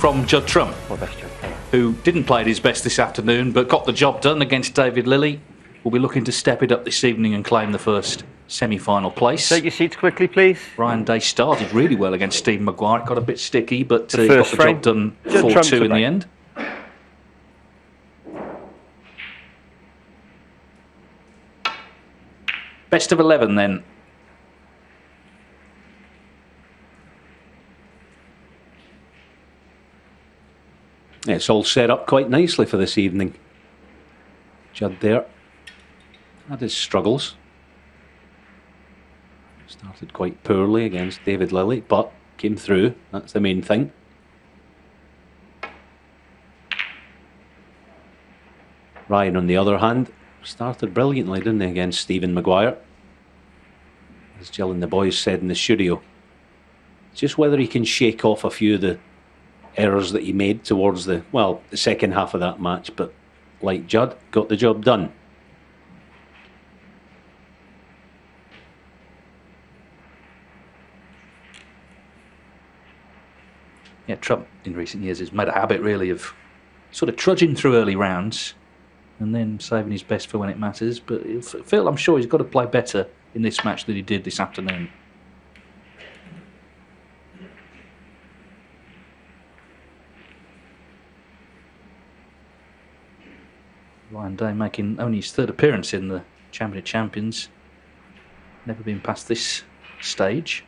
from Judd, who didn't play at his best this afternoon but got the job done against David Lilley. Will be looking to step it up this evening and claim the first semi-final place. Take your seats quickly, please. Ryan Day started really well against Stephen Maguire. It got a bit sticky, but he got the job done 4-2 in the end. Best of 11 then. It's all set up quite nicely for this evening. Judd there had his struggles. Started quite poorly against David Lilley, but came through. That's the main thing. Ryan, on the other hand, started brilliantly, didn't he, against Stephen Maguire? As Jill and the boys said in the studio, just whether he can shake off a few of the errors that he made towards the second half of that match, but like Judd, got the job done. Yeah, Trump in recent years has made a habit really of sort of trudging through early rounds and then saving his best for when it matters. But Phil, I'm sure he's got to play better in this match than he did this afternoon. Ryan Day making only his third appearance in the Champion of Champions. Never been past this stage.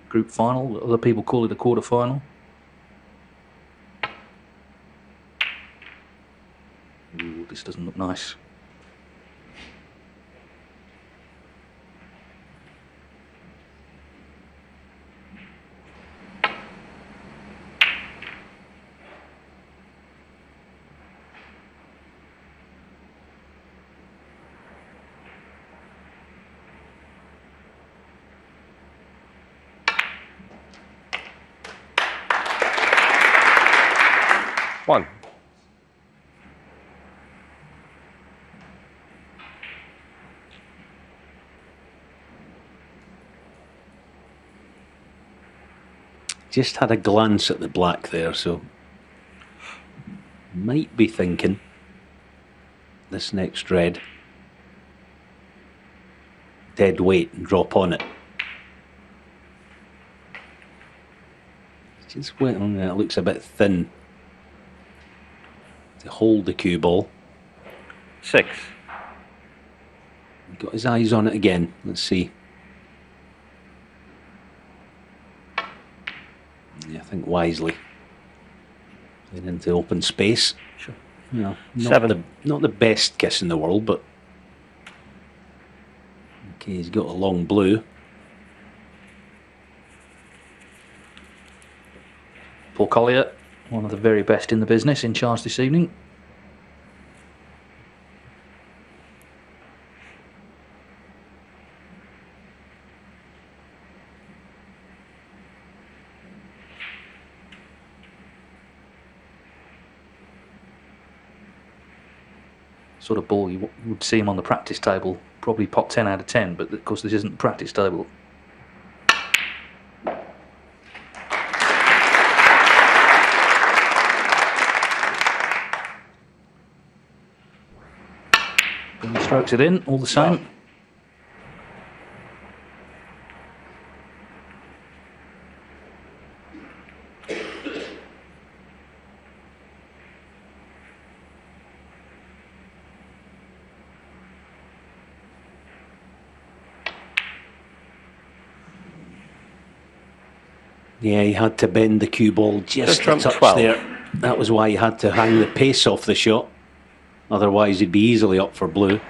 Group final, other people call it a quarter final. Ooh, this doesn't look nice. One. Just had a glance at the black there, so might be thinking this next red, dead weight and drop on it. Just went on there, it looks a bit thin to hold the cue ball. 6. Got his eyes on it again. Let's see. Yeah, I think wisely. Playing into open space. Sure. You know, 7. Not the best kiss in the world, but okay, he's got a long blue. Paul Collier, one of the very best in the business, in charge this evening. Sort of ball you would see him on the practice table, probably pot 10 out of 10, but of course this isn't the practice table. He strokes it in all the same. Yeah, he had to bend the cue ball just a touch 12. there. That was why he had to hang the pace off the shot. Otherwise, he'd be easily up for blue.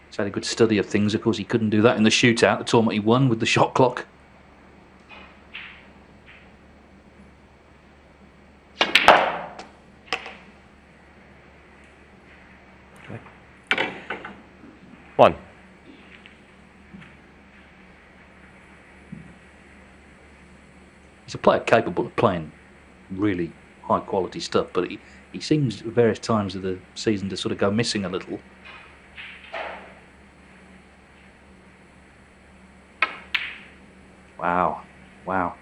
He's had a good study of things. Of course, he couldn't do that in the shootout, the tournament he won with the shot clock. 1. He's a player capable of playing really high quality stuff, but he seems at various times of the season to sort of go missing a little. Wow.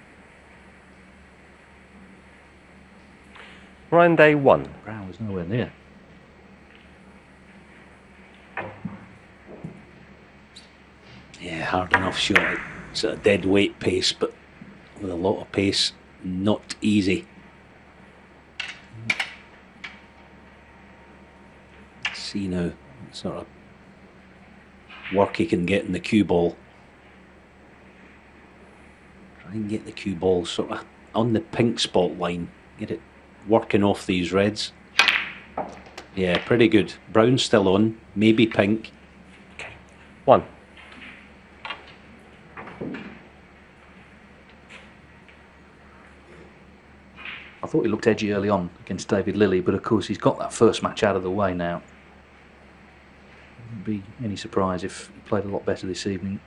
Ryan Day 1. Brown was nowhere near. Yeah, hard enough shot. It's at a dead weight pace, but with a lot of pace, not easy. Let's see now, what sort of work he can get in the cue ball. Try and get the cue ball sort of on the pink spot line. Get it working off these reds. Yeah, pretty good. Brown's still on, maybe pink. 1. I thought he looked edgy early on against David Lilley, but of course he's got that first match out of the way now. Wouldn't be any surprise if he played a lot better this evening.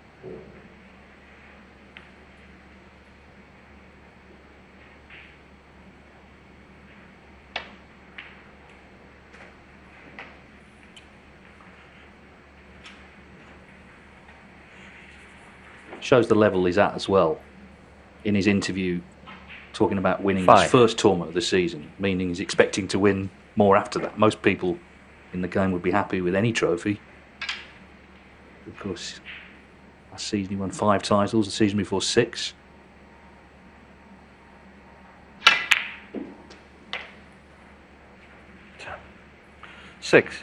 Shows the level he's at as well. In his interview, talking about winning 5. his first tournament of the season, meaning he's expecting to win more after that. Most people in the game would be happy with any trophy. Of course, last season he won 5 titles, the season before 6. Six.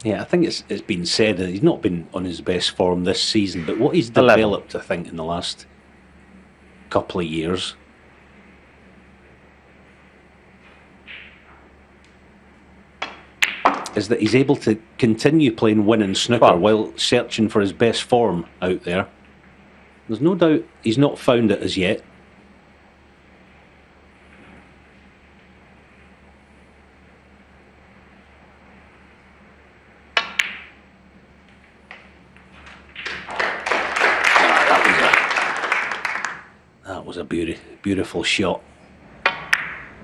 Yeah, I think it's been said that he's not been on his best form this season, but what he's 11. developed, I think, in the last couple of years is that he's able to continue playing winning snooker 12. while searching for his best form out there. There's no doubt he's not found it as yet. That was a beautiful shot.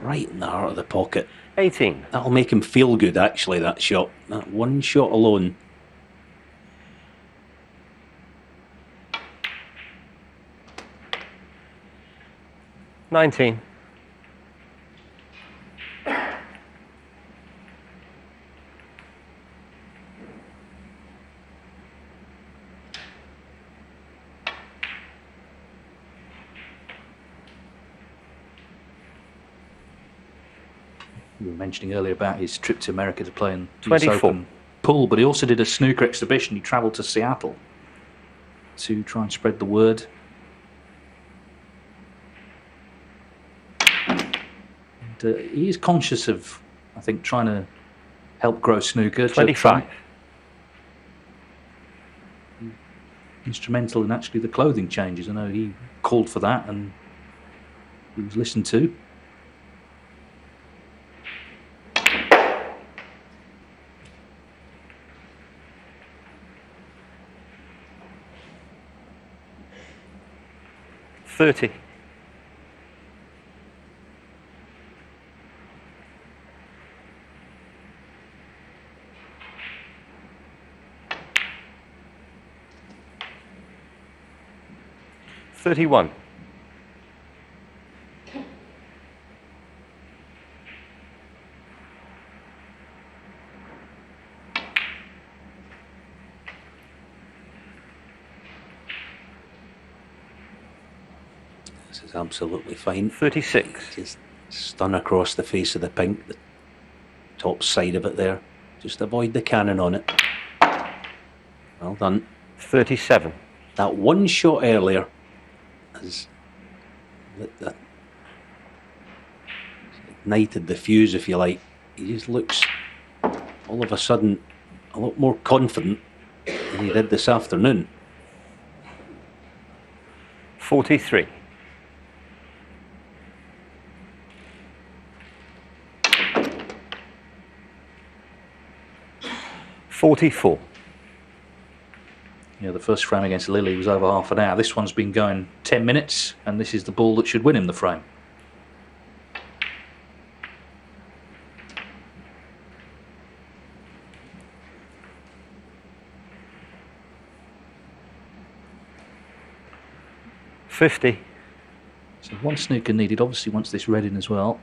Right in the heart of the pocket. 18. That'll make him feel good, actually, that shot. That one shot alone. $19. We were mentioning earlier about his trip to America to play in the 24. US Open pool, but he also did a snooker exhibition. He travelled to Seattle to try and spread the word. And, he is conscious of, I think, trying to help grow snooker. Judd 25. Instrumental in actually the clothing changes. I know he called for that and he was listened to. $30. $31. This is absolutely fine. 36. Just stun across the face of the pink, the top side of it there. Just avoid the cannon on it. Well done. 37. That one shot earlier has lit the ignited the fuse, if you like. He just looks all of a sudden a lot more confident than he did this afternoon. 43. $44. Yeah, the first frame against Lilly was over half an hour. This one's been going 10 minutes, and this is the ball that should win him the frame. $50. So one snooker needed. Obviously wants this red in as well.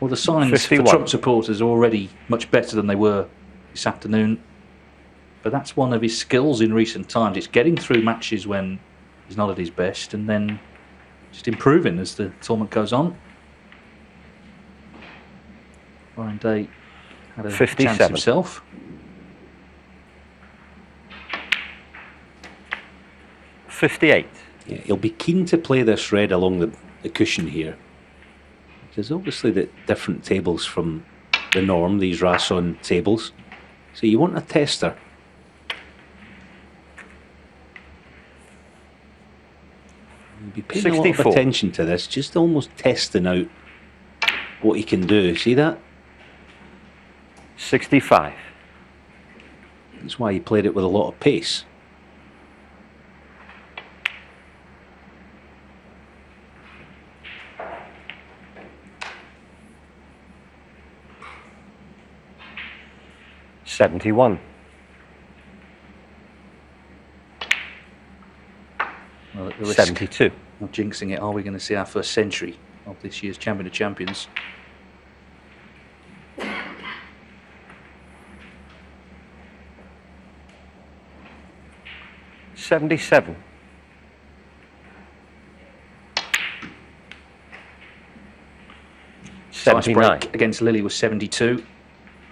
Well, the signs 51. for Trump supporters are already much better than they were this afternoon. But that's one of his skills in recent times. It's getting through matches when he's not at his best and then just improving as the tournament goes on. Ryan Day had a 57. chance himself. 58. Yeah, he'll be keen to play this red along the cushion here. Because obviously the different tables from the norm, these Rasson tables. So you want a tester. You'll be paying a lot of 64. attention to this, just almost testing out what he can do. See that? 65. That's why he played it with a lot of pace. $71. Well, at the risk 72. of jinxing it, are we going to see our first century of this year's Champion of Champions? $77. Size 79. break against Lilly was 72.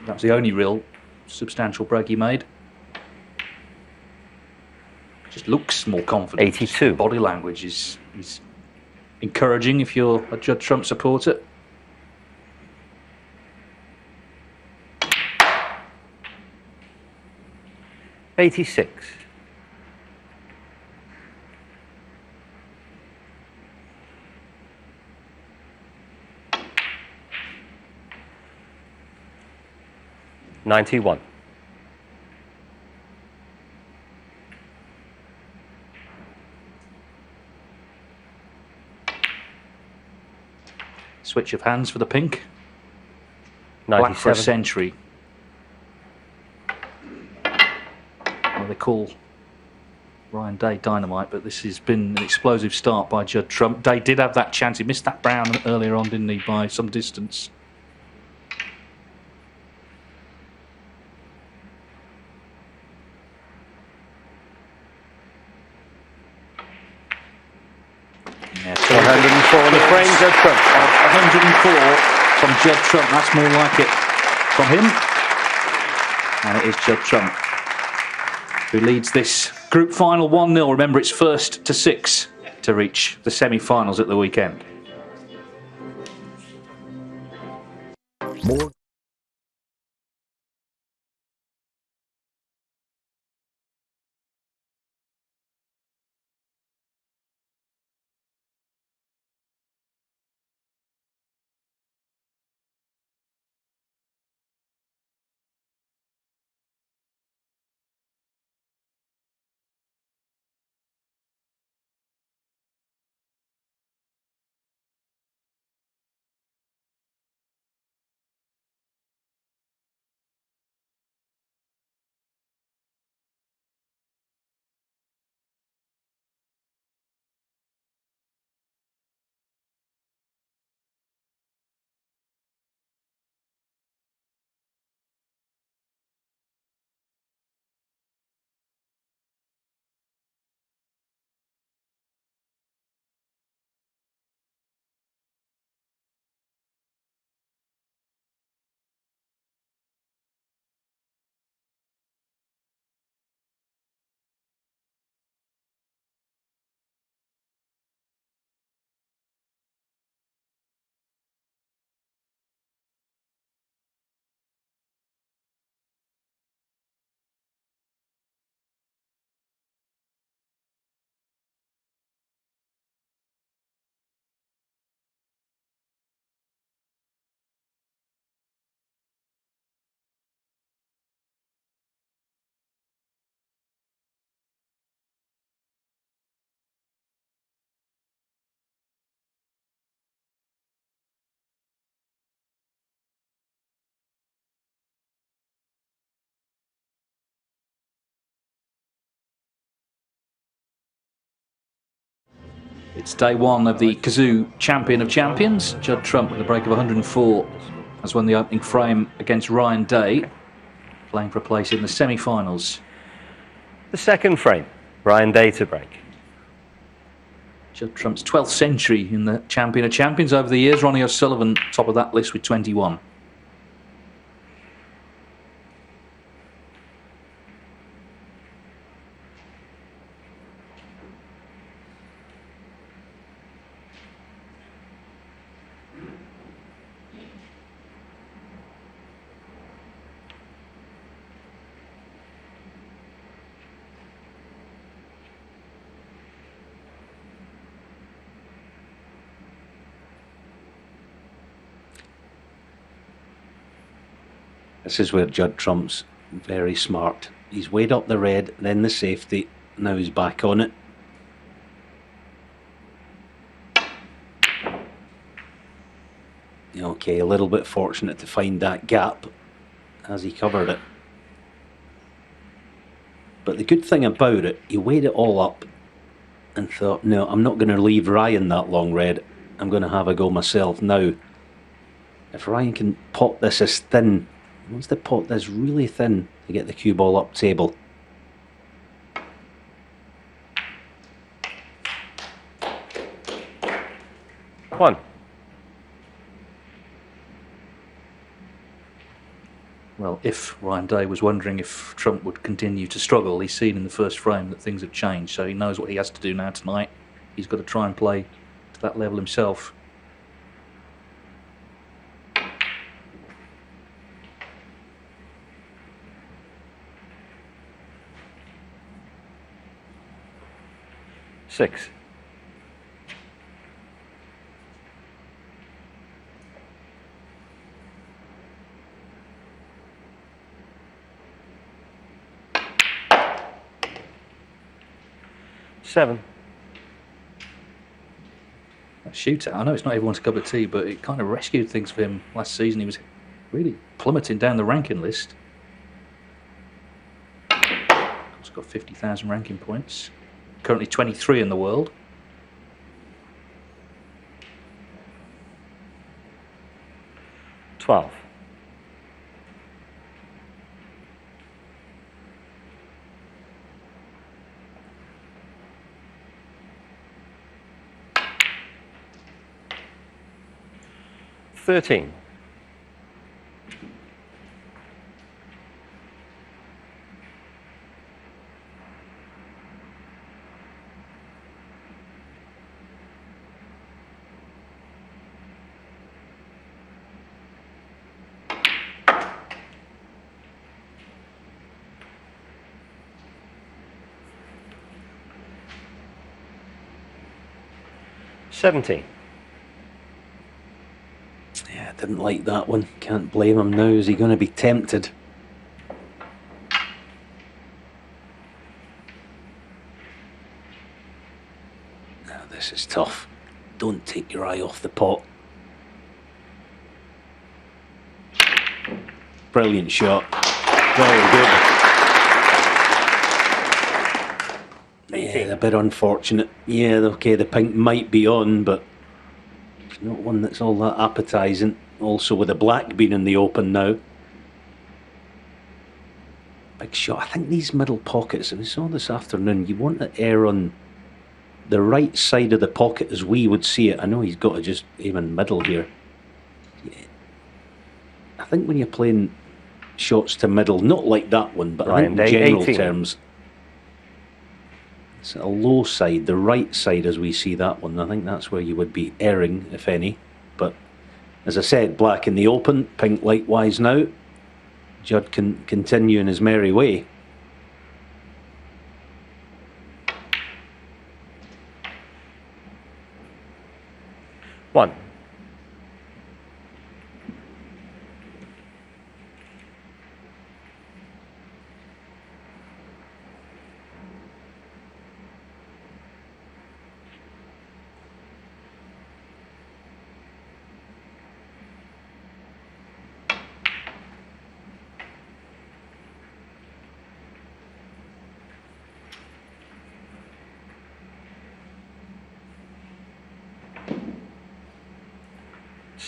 That was the only real substantial break he made. Just looks more confident. 82. Body language is encouraging if you're a Judd Trump supporter. $86. $91. Switch of hands for the pink. Black for a 97. century. Well, they call Ryan Day dynamite, but this has been an explosive start by Judd Trump. Day did have that chance. He missed that brown earlier on, didn't he, by some distance. Yeah, 104 on the frame, Judd Trump. 104 from Judd Trump. That's more like it from him. And it is Judd Trump who leads this group final 1-0. Remember, it's first to 6 to reach the semi-finals at the weekend. More It's day one of the Kazoo Champion of Champions. Judd Trump with a break of 104 has won the opening frame against Ryan Day, playing for a place in the semi-finals. The second frame, Ryan Day to break. Judd Trump's 12th century in the Champion of Champions over the years. Ronnie O'Sullivan top of that list with 21. This is where Judd Trump's very smart. He's weighed up the red, then the safety. Now he's back on it. Okay, a little bit fortunate to find that gap as he covered it. But the good thing about it, he weighed it all up and thought, no, I'm not going to leave Ryan that long red. I'm going to have a go myself. Now, if Ryan can pot this as thin, he wants to pot this really thin to get the cue ball up table. One. Well, if Ryan Day was wondering if Trump would continue to struggle, he's seen in the first frame that things have changed, so he knows what he has to do now tonight. He's got to try and play to that level himself. Six. Seven. That shootout, I know it's not everyone's cup of tea, but it kind of rescued things for him last season. He was really plummeting down the ranking list. He's got 50,000 ranking points. Currently 23 in the world. $12. $13. $17. Yeah, didn't like that one. Can't blame him now. Is he going to be tempted? Now this is tough. Don't take your eye off the pot. Brilliant shot. Very good. Yeah, a bit unfortunate. Yeah, okay, the pink might be on, but it's not one that's all that appetising. Also with the black being in the open now. Big shot. I think these middle pockets, and we saw this afternoon, you want to err on the right side of the pocket as we would see it. I know he's got to just aim in middle here. Yeah. I think when you're playing shots to middle, not like that one, but I think in general 18. terms, it's a low side, the right side as we see that one. I think that's where you would be erring, if any. But as I said, black in the open, pink likewise now. Judd can continue in his merry way. One.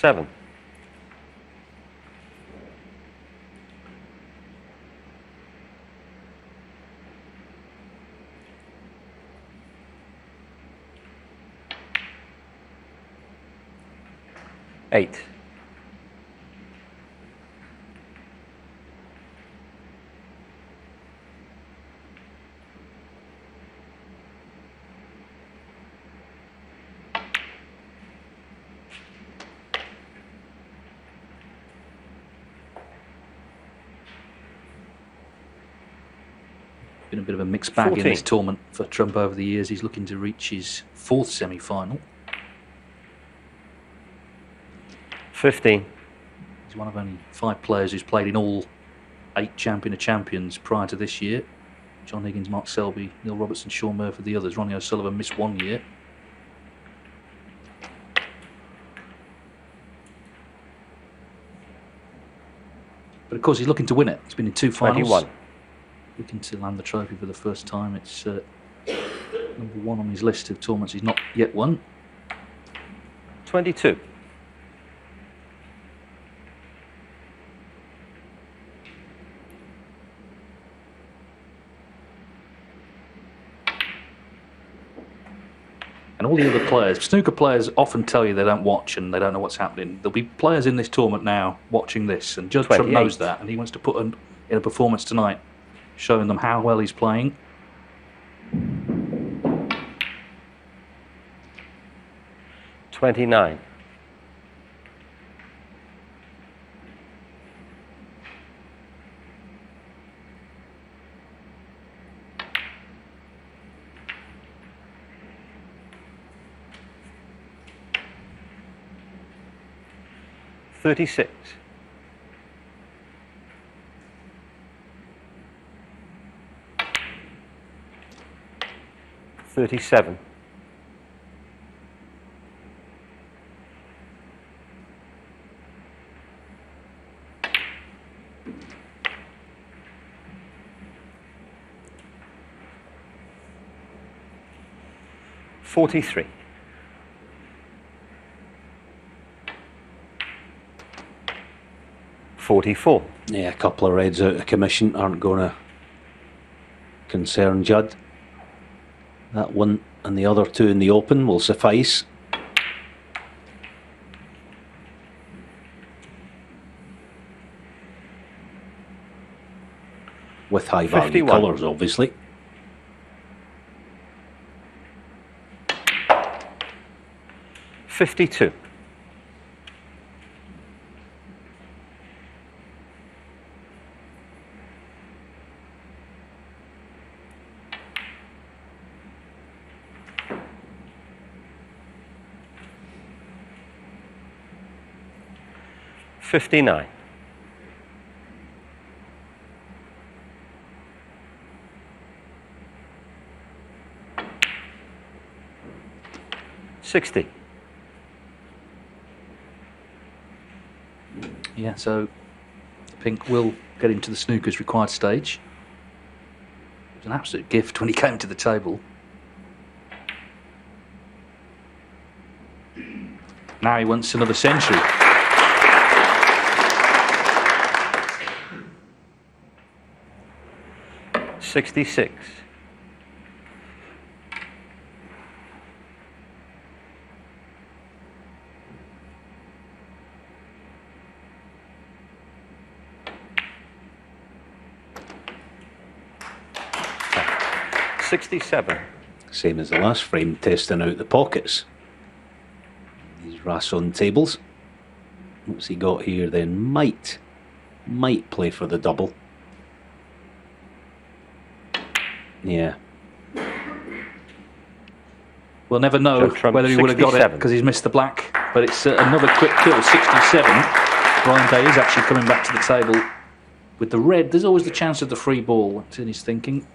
7. Eight. Been a bit of a mixed bag 14. in this tournament for Trump over the years. He's looking to reach his 4th semi-final. 15. He's one of only 5 players who's played in all 8 Champion of Champions prior to this year. John Higgins, Mark Selby, Neil Robertson, Sean Murphy, the others. Ronnie O'Sullivan missed 1 year. But of course he's looking to win it. He's been in 2 finals. 21. Looking to land the trophy for the first time. It's number 1 on his list of tournaments he's not yet won. 22. And all the other players, snooker players often tell you they don't watch and they don't know what's happening. There'll be players in this tournament now watching this, and Judd Trump knows that, and he wants to put in a performance tonight, showing them how well he's playing. $29. $36. 37. 43. 44. Yeah, a couple of reds out of commission aren't going to concern Judd. That one and the other 2 in the open will suffice. With high value 51. colours, obviously. $52. $59. 60. Yeah, so the pink will get into the snooker's required stage. It was an absolute gift when he came to the table. Now he wants another century. $66. $67. Same as the last frame, testing out the pockets. These Rasson tables. What's he got here then? Might play for the double. Yeah. We'll never know whether he would have got it because he's missed the black. But it's another quick kill, 67. Brian Day is actually coming back to the table with the red. There's always the chance of the free ball. That's in his thinking.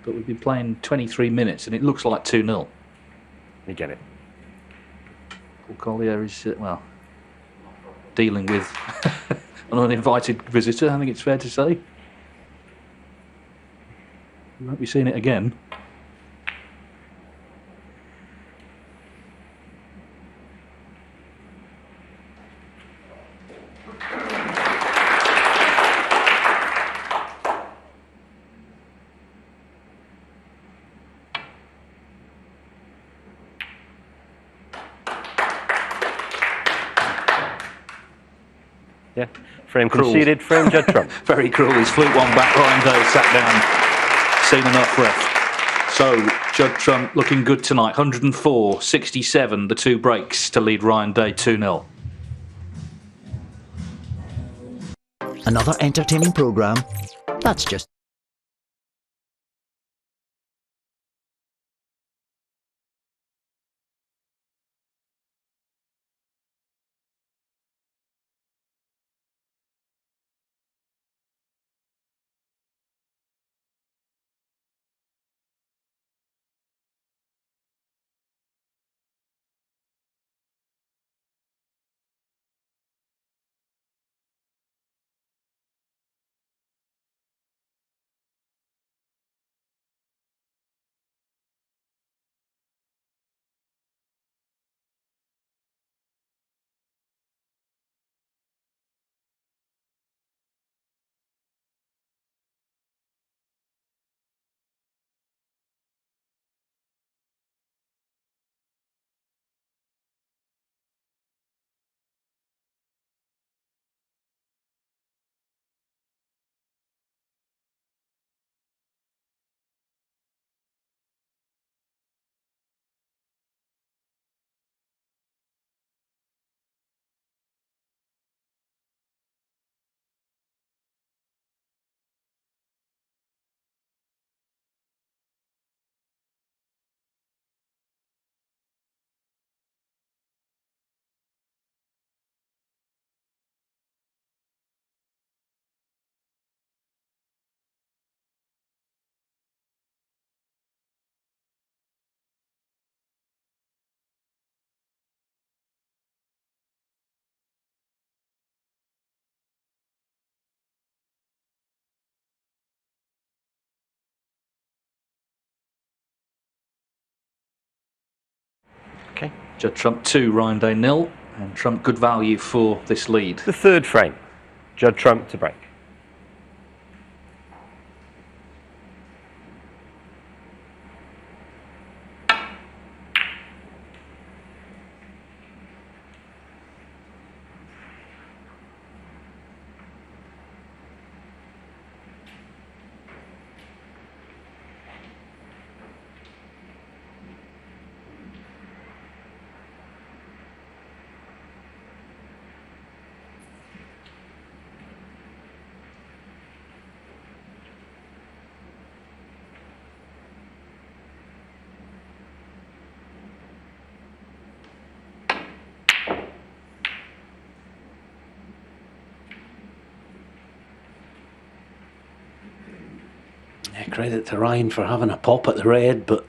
But we've been playing 23 minutes and it looks like 2-0. You get it. Paul Collier is, well, dealing with an uninvited visitor, I think it's fair to say. We won't be seeing it again. Frame Cruel. conceded, frame Judd Trump. Very cruel. He's fluked one back. Ryan Day sat down. Seen enough, ref. So, Judd Trump looking good tonight. 104.67, the two breaks to lead Ryan Day 2-0. Another entertaining programme? That's just Okay. Judd Trump 2, Ryan Day 0. And Trump good value for this lead. The third frame. Judd Trump to break. Credit to Ryan for having a pop at the red, but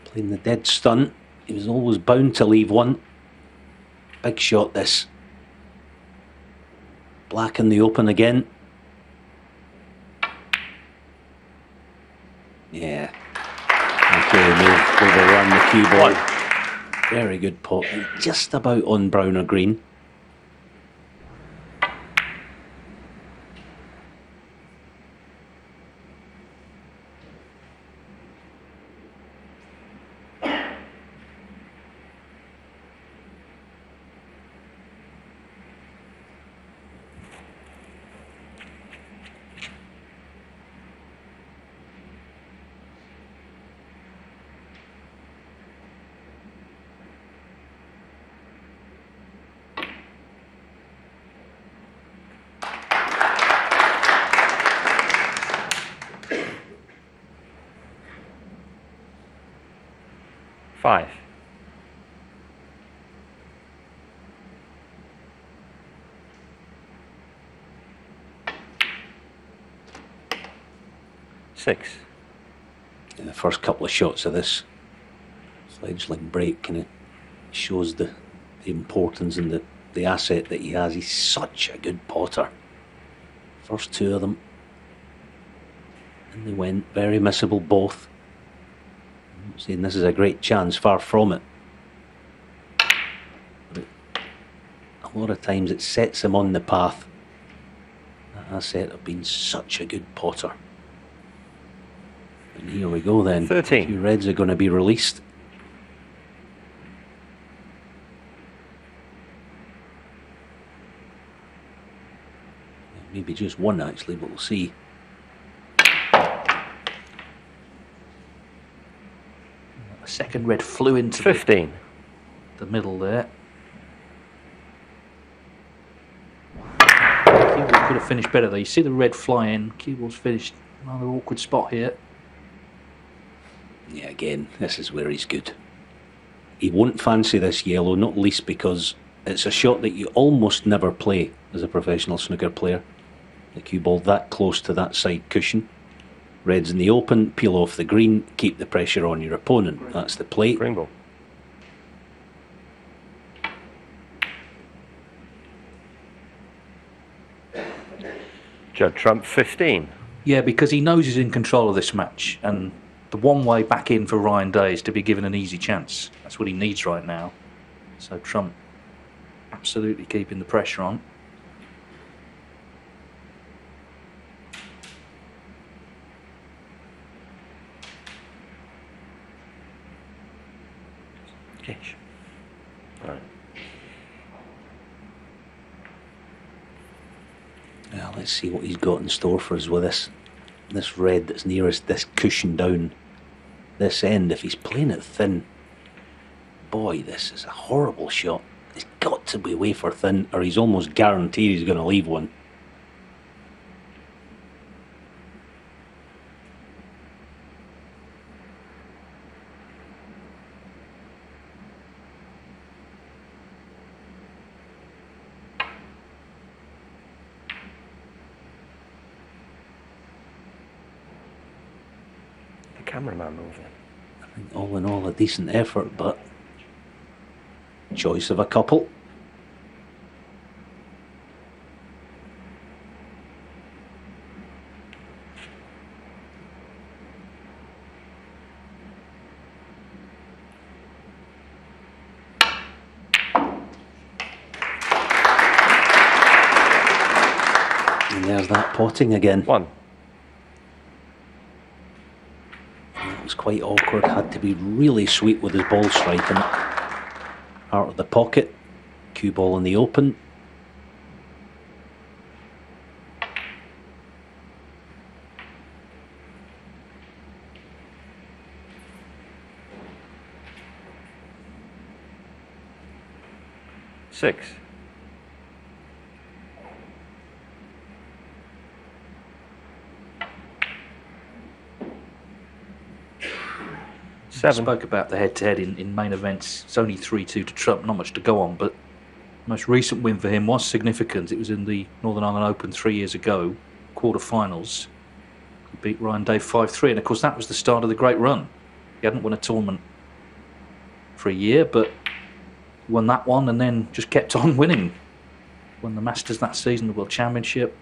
playing the dead stunt, he was always bound to leave one. Big shot this. Black in the open again. Yeah. Okay, may have overrun the cue ball. Very good pot. Just about on brown or green. Five. Six. In the first couple of shots of this fledgling break kind of shows the importance and the asset that he has. He's such a good potter. First two of them, and they went very missable both. I'm not saying this is a great chance, far from it. But a lot of times it sets him on the path. That asset of being such a good potter. And here we go then. 13. A few reds are going to be released. Maybe just one actually, but we'll see. A second red flew into 15. the middle there. Cue ball could have finished better though. You see the red fly in. Cue ball's finished rather awkward spot here. Yeah, again, this is where he's good. He won't fancy this yellow, not least because it's a shot that you almost never play as a professional snooker player. The cue ball that close to that side cushion. Red's in the open, peel off the green, keep the pressure on your opponent. That's the play. Green ball. Judd trump 15. Yeah, because he knows he's in control of this match, and the one way back in for Ryan Day is to be given an easy chance. That's what he needs right now. So Trump absolutely keeping the pressure on. Cash. All right. Well, let's see what he's got in store for us with this red that's nearest this cushion down this end. If he's playing it thin, boy, this is a horrible shot. He's got to be way for thin, or he's almost guaranteed he's going to leave one. Cameraman moving. I think all in all a decent effort, but choice of a couple. And there's that potting again. 1. It was quite awkward, had to be really sweet with his ball striking. Out of the pocket, cue ball in the open. Six. Seven. Spoke about the head-to-head in main events. It's only 3-2 to Trump, not much to go on, but the most recent win for him was significant. It was in the Northern Ireland Open 3 years ago, quarter-finals. He beat Ryan Day 5-3, and of course that was the start of the great run. He hadn't won a tournament for a year, but he won that one and then just kept on winning. Won the Masters that season, the World Championship.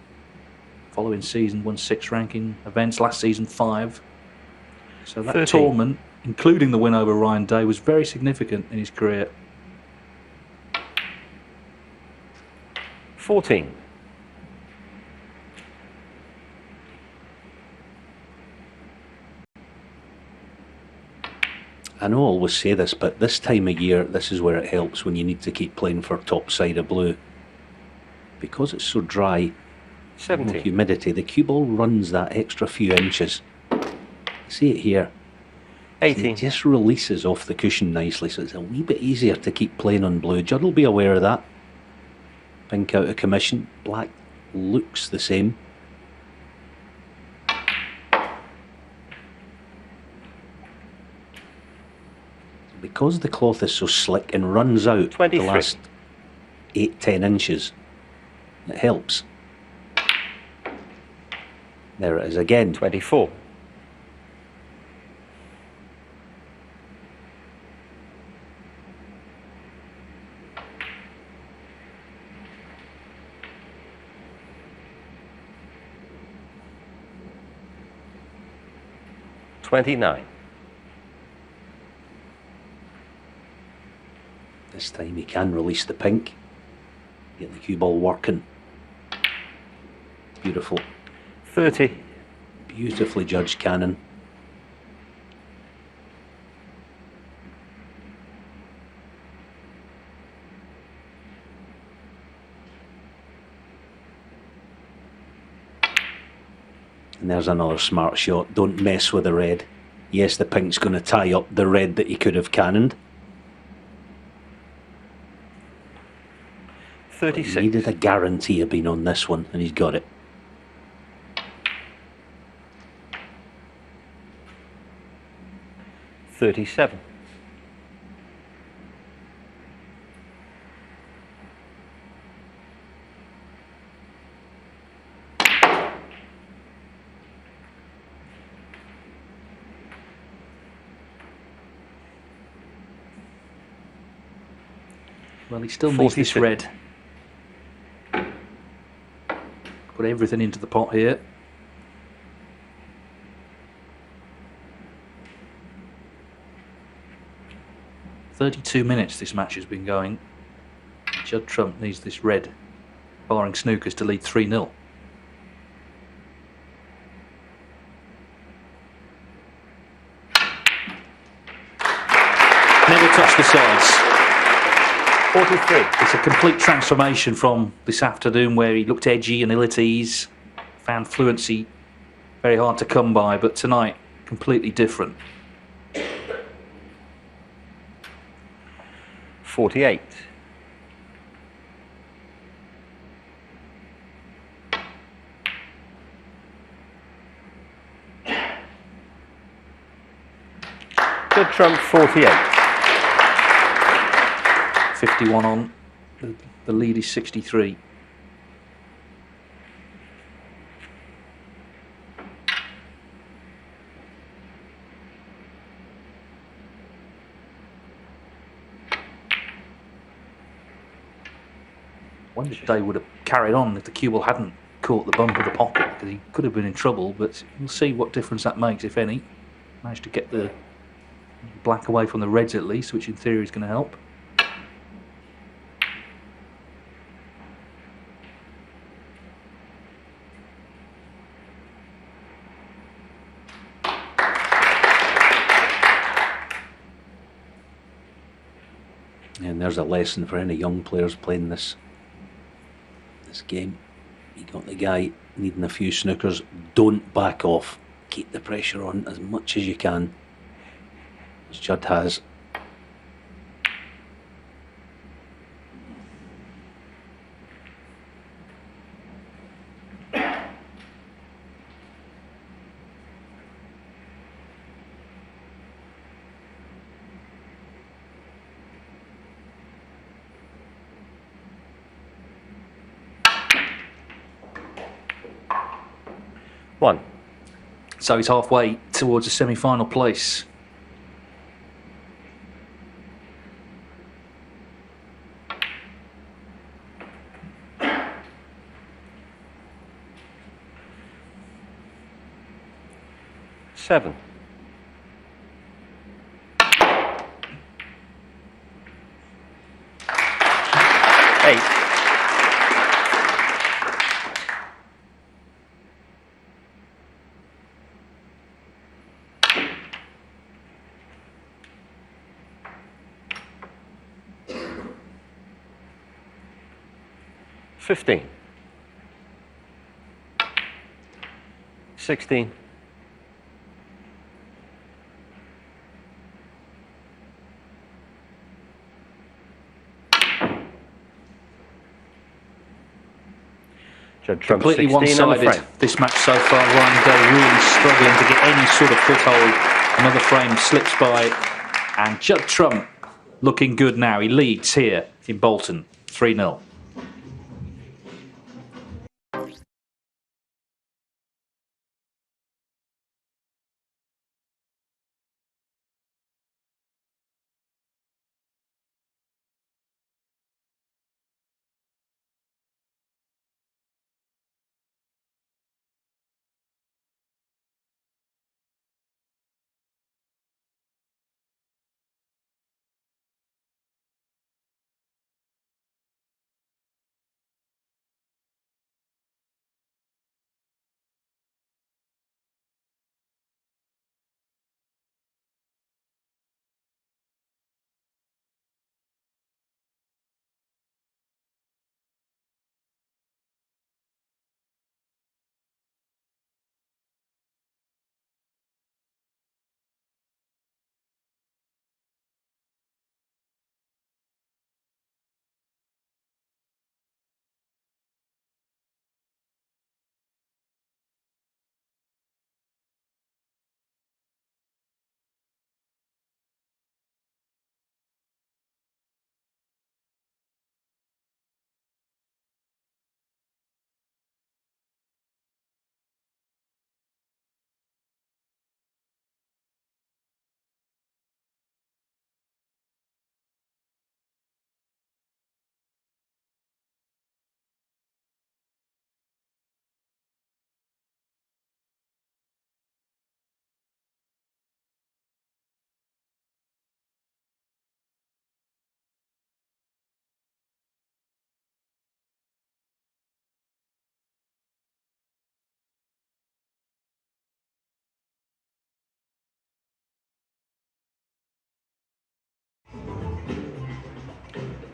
Following season, won 6 ranking events. Last season, 5. So that 13. tournament, including the win over Ryan Day, was very significant in his career. 14. I know I always say this, but this time of year, this is where it helps when you need to keep playing for top side of blue. Because it's so dry, 17. no humidity, the cue ball runs that extra few inches. See it here. 18. It just releases off the cushion nicely, so it's a wee bit easier to keep playing on blue. Judd will be aware of that. Pink out of commission. Black looks the same. Because the cloth is so slick and runs out 23. the last 8-10 inches, it helps. There it is again. 24. $29. This time he can release the pink. Get the cue ball working. Beautiful. 30. Beautifully judged cannon. And there's another smart shot. Don't mess with the red. Yes, the pink's going to tie up the red that he could have cannoned. 36. He needed a guarantee of being on this one, and he's got it. $37. Well, he still needs this 42. red. Put everything into the pot here. "32 minutes this match has been going. Judd Trump needs this red, barring Snookers, to lead 3-0. Never touched the sides. 43. It's a complete transformation from this afternoon where he looked edgy and ill at ease, found fluency very hard to come by, but tonight, completely different. 48. Judd Trump 48. 51 on. The lead is 63. Wonder if Day would have carried on if the cue ball hadn't caught the bump of the pocket, because he could have been in trouble, but we'll see what difference that makes, if any. Managed to get the black away from the reds at least, which in theory is going to help. And there's a lesson for any young players playing this game. You got the guy needing a few snookers. Don't back off. Keep the pressure on as much as you can, as Judd has. One. So he's halfway towards a semi-final place. Seven. 8. 15. 16. 16 Completely on the one-sided frame. this match so far. Ryan Day really struggling to get any sort of foothold. Another frame slips by, and Judd Trump looking good now. He leads here in Bolton, 3-0.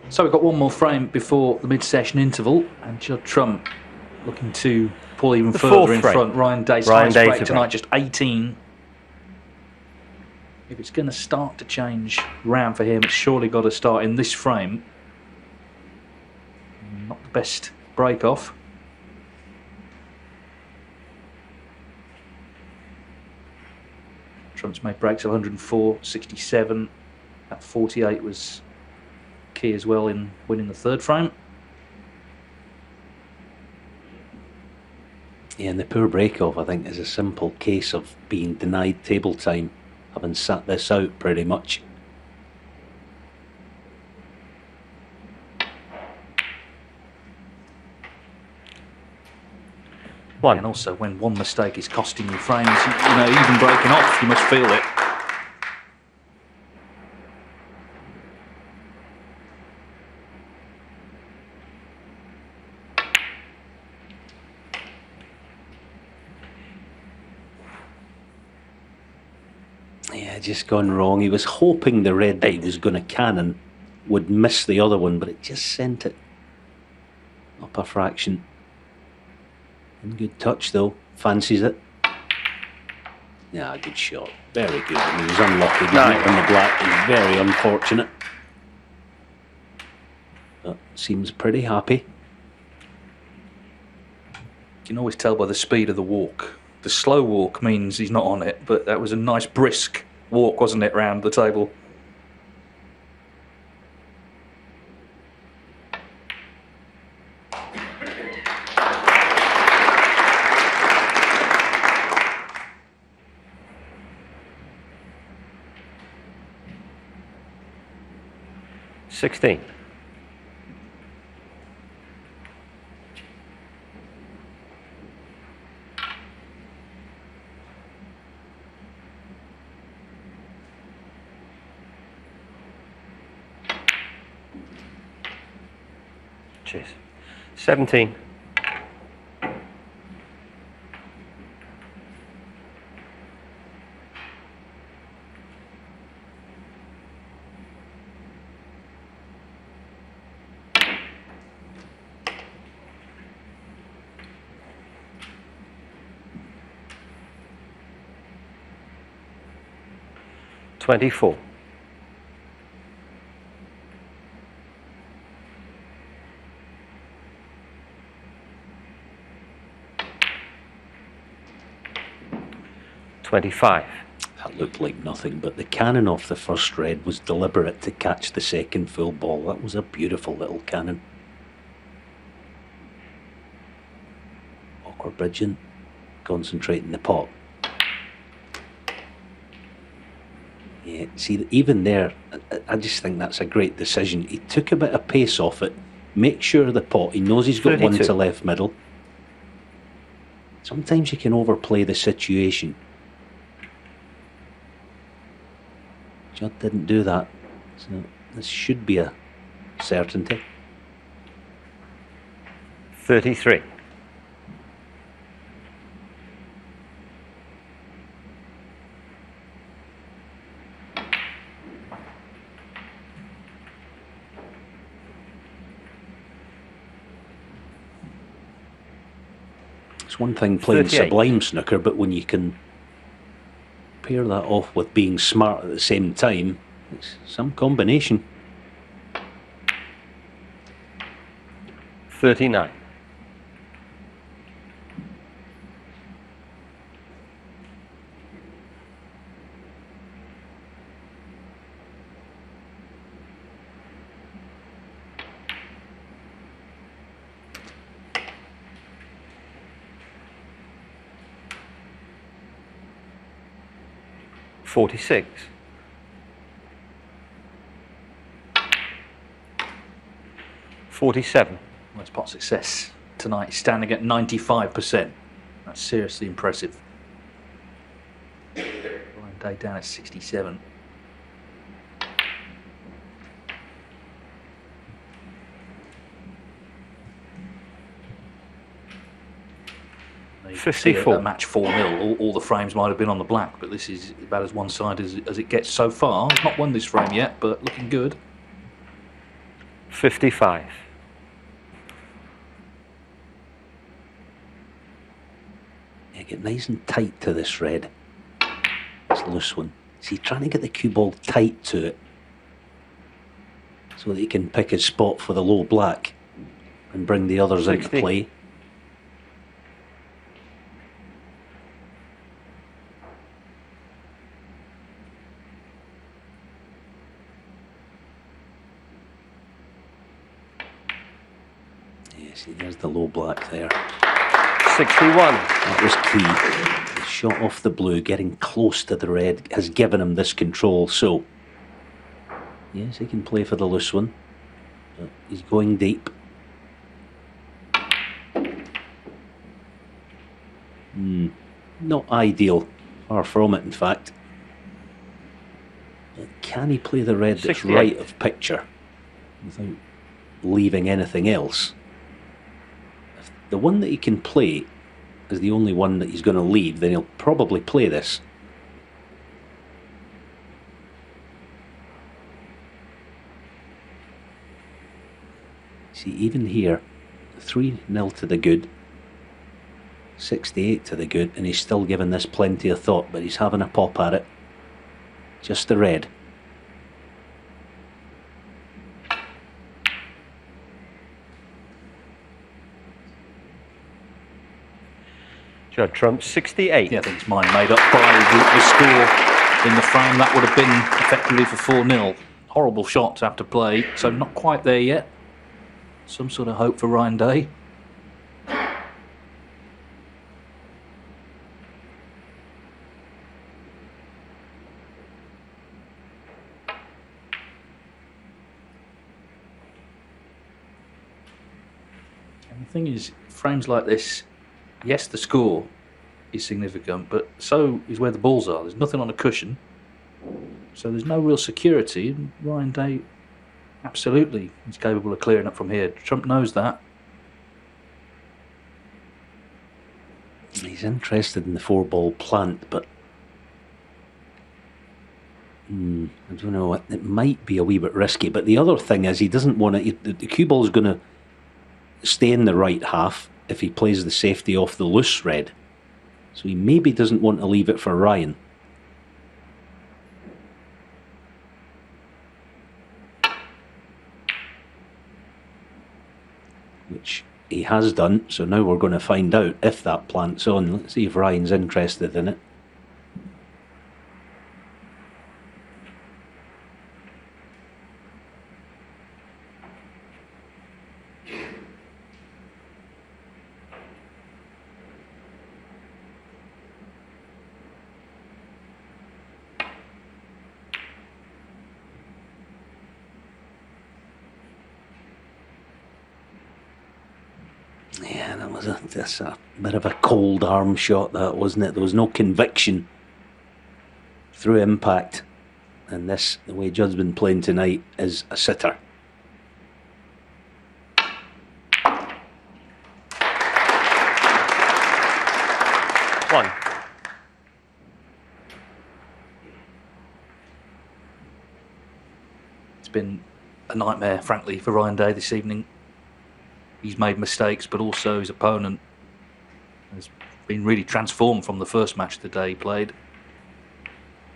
So we've got one more frame before the mid-session interval, and Judd Trump looking to pull even further in front. Ryan Day's highest break tonight, just 18. If it's going to start to change round for him, it's surely got to start in this frame. Not the best break off. Trump's made breaks of 104, 67. That 48 was key as well in winning the third frame. Yeah, and the poor break off, I think, is a simple case of being denied table time, having sat this out pretty much. And also, when one mistake is costing you frames, you know, even breaking off, you must feel it. Yeah, just gone wrong. He was hoping the red that he was going to cannon would miss the other one, but it just sent it up a fraction. And good touch though, fancies it. Yeah, good shot, very good. I mean, he was unlucky, he was on the black, he's very unfortunate. But seems pretty happy. You can always tell by the speed of the walk. The slow walk means he's not on it, but that was a nice brisk walk, wasn't it, round the table? $16. Cheers. 17. $24. $25. That looked like nothing, but the cannon off the first red was deliberate to catch the second full ball. That was a beautiful little cannon. Awkward bridging, concentrating the pot. Yeah, see, even there, I just think that's a great decision. He took a bit of pace off it, make sure the pot, he knows he's got 32. one to left middle. Sometimes you can overplay the situation. Judd didn't do that, so this should be a certainty. 33. It's one thing playing 38. sublime snooker, but when you can pair that off with being smart at the same time, it's some combination. 39. $46. $47. Well, his pot success tonight, standing at 95%. That's seriously impressive. Ryan Day down at 67. You can see 54. at match 4-0, all the frames might have been on the black, but this is about as one-sided as it gets so far. He's not won this frame yet, but looking good. 55. Yeah, get nice and tight to this red. This loose one. See, trying to get the cue ball tight to it so that he can pick his spot for the low black and bring the others 60. into play. Yeah, see, there's the low black there. 61. That was key. The shot off the blue, getting close to the red, has given him this control. So, yes, he can play for the loose one, but he's going deep. Not ideal. Far from it, in fact. But can he play the red that's 68. right of picture without leaving anything else? If the one that he can play is the only one that he's going to leave, then he'll probably play this. See, even here, 3-0 to the good, 68 to the good, and he's still giving this plenty of thought, but he's having a pop at it. Just the red. Judd trumps 68. Yeah, I think it's mine made up by the score in the frame. That would have been effectively for 4-0. Horrible shot to have to play, so not quite there yet. Some sort of hope for Ryan Day. And the thing is, frames like this, yes, the score is significant, but so is where the balls are. There's nothing on the cushion, so there's no real security. And Ryan Day absolutely is capable of clearing up from here. Trump knows that. He's interested in the 4-ball plant, but I don't know. It might be a wee bit risky. But the other thing is, he doesn't want to. The cue ball's going to stay in the right half if he plays the safety off the loose red. So he maybe doesn't want to leave it for Ryan. Which he has done, so now we're going to find out if that plant's on. Let's see if Ryan's interested in it. Yeah, that's a bit of a cold arm shot, that, wasn't it? There was no conviction through impact. And this, the way Judd's been playing tonight, is a sitter. One. It's been a nightmare, frankly, for Ryan Day this evening. He's made mistakes, but also his opponent has been really transformed from the first match the day he played.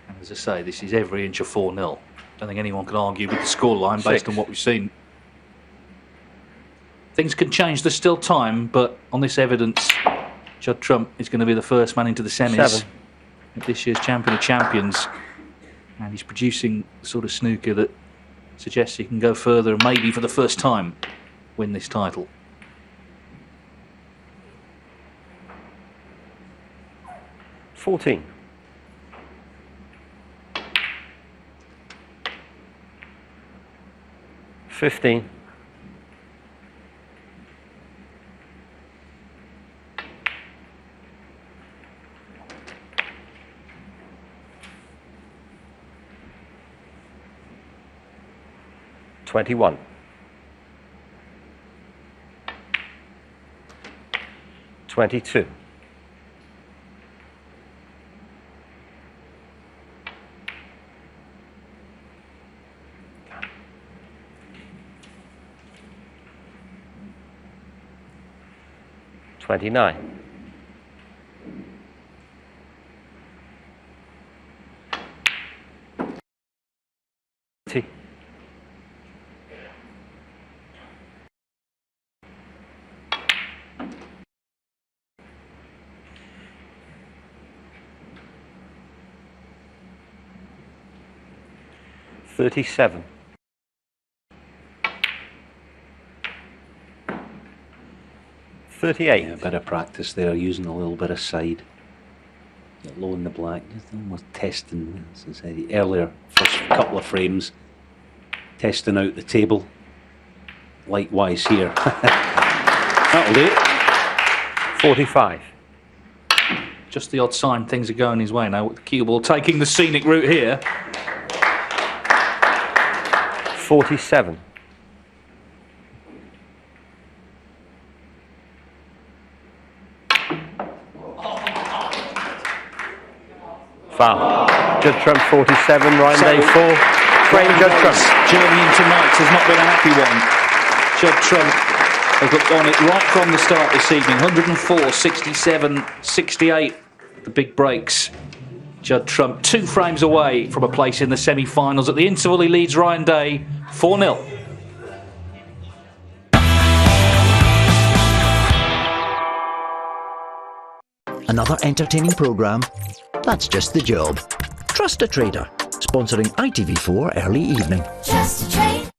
And as I say, this is every inch of 4-0. Don't think anyone can argue with the scoreline based on what we've seen. Things can change, there's still time, but on this evidence, Judd Trump is going to be the first man into the semis at this year's Champion of Champions. And he's producing the sort of snooker that suggests he can go further and maybe for the first time win this title. 14. $15. $21. 22. 29. T. 37. 38. Yeah, a bit of practice there, using a little bit of side. Get low in the black, just almost testing, as I said earlier, first couple of frames, testing out the table. Likewise here. That'll do it. 45. Just the odd sign things are going his way now, with the cue ball taking the scenic route here. 47. Foul. Judd Trump 47, Ryan Day 4. Frame Judd Trump. Journey into nights has not been a happy one. Judd Trump has looked on it right from the start this evening. 104, 67, 68. The big breaks. Judd Trump 2 frames away from a place in the semi-finals. At the interval, he leads Ryan Day 4-0. Another entertaining programme? That's just the job. Trust a Trader, sponsoring ITV4 Early Evening. Just a trade.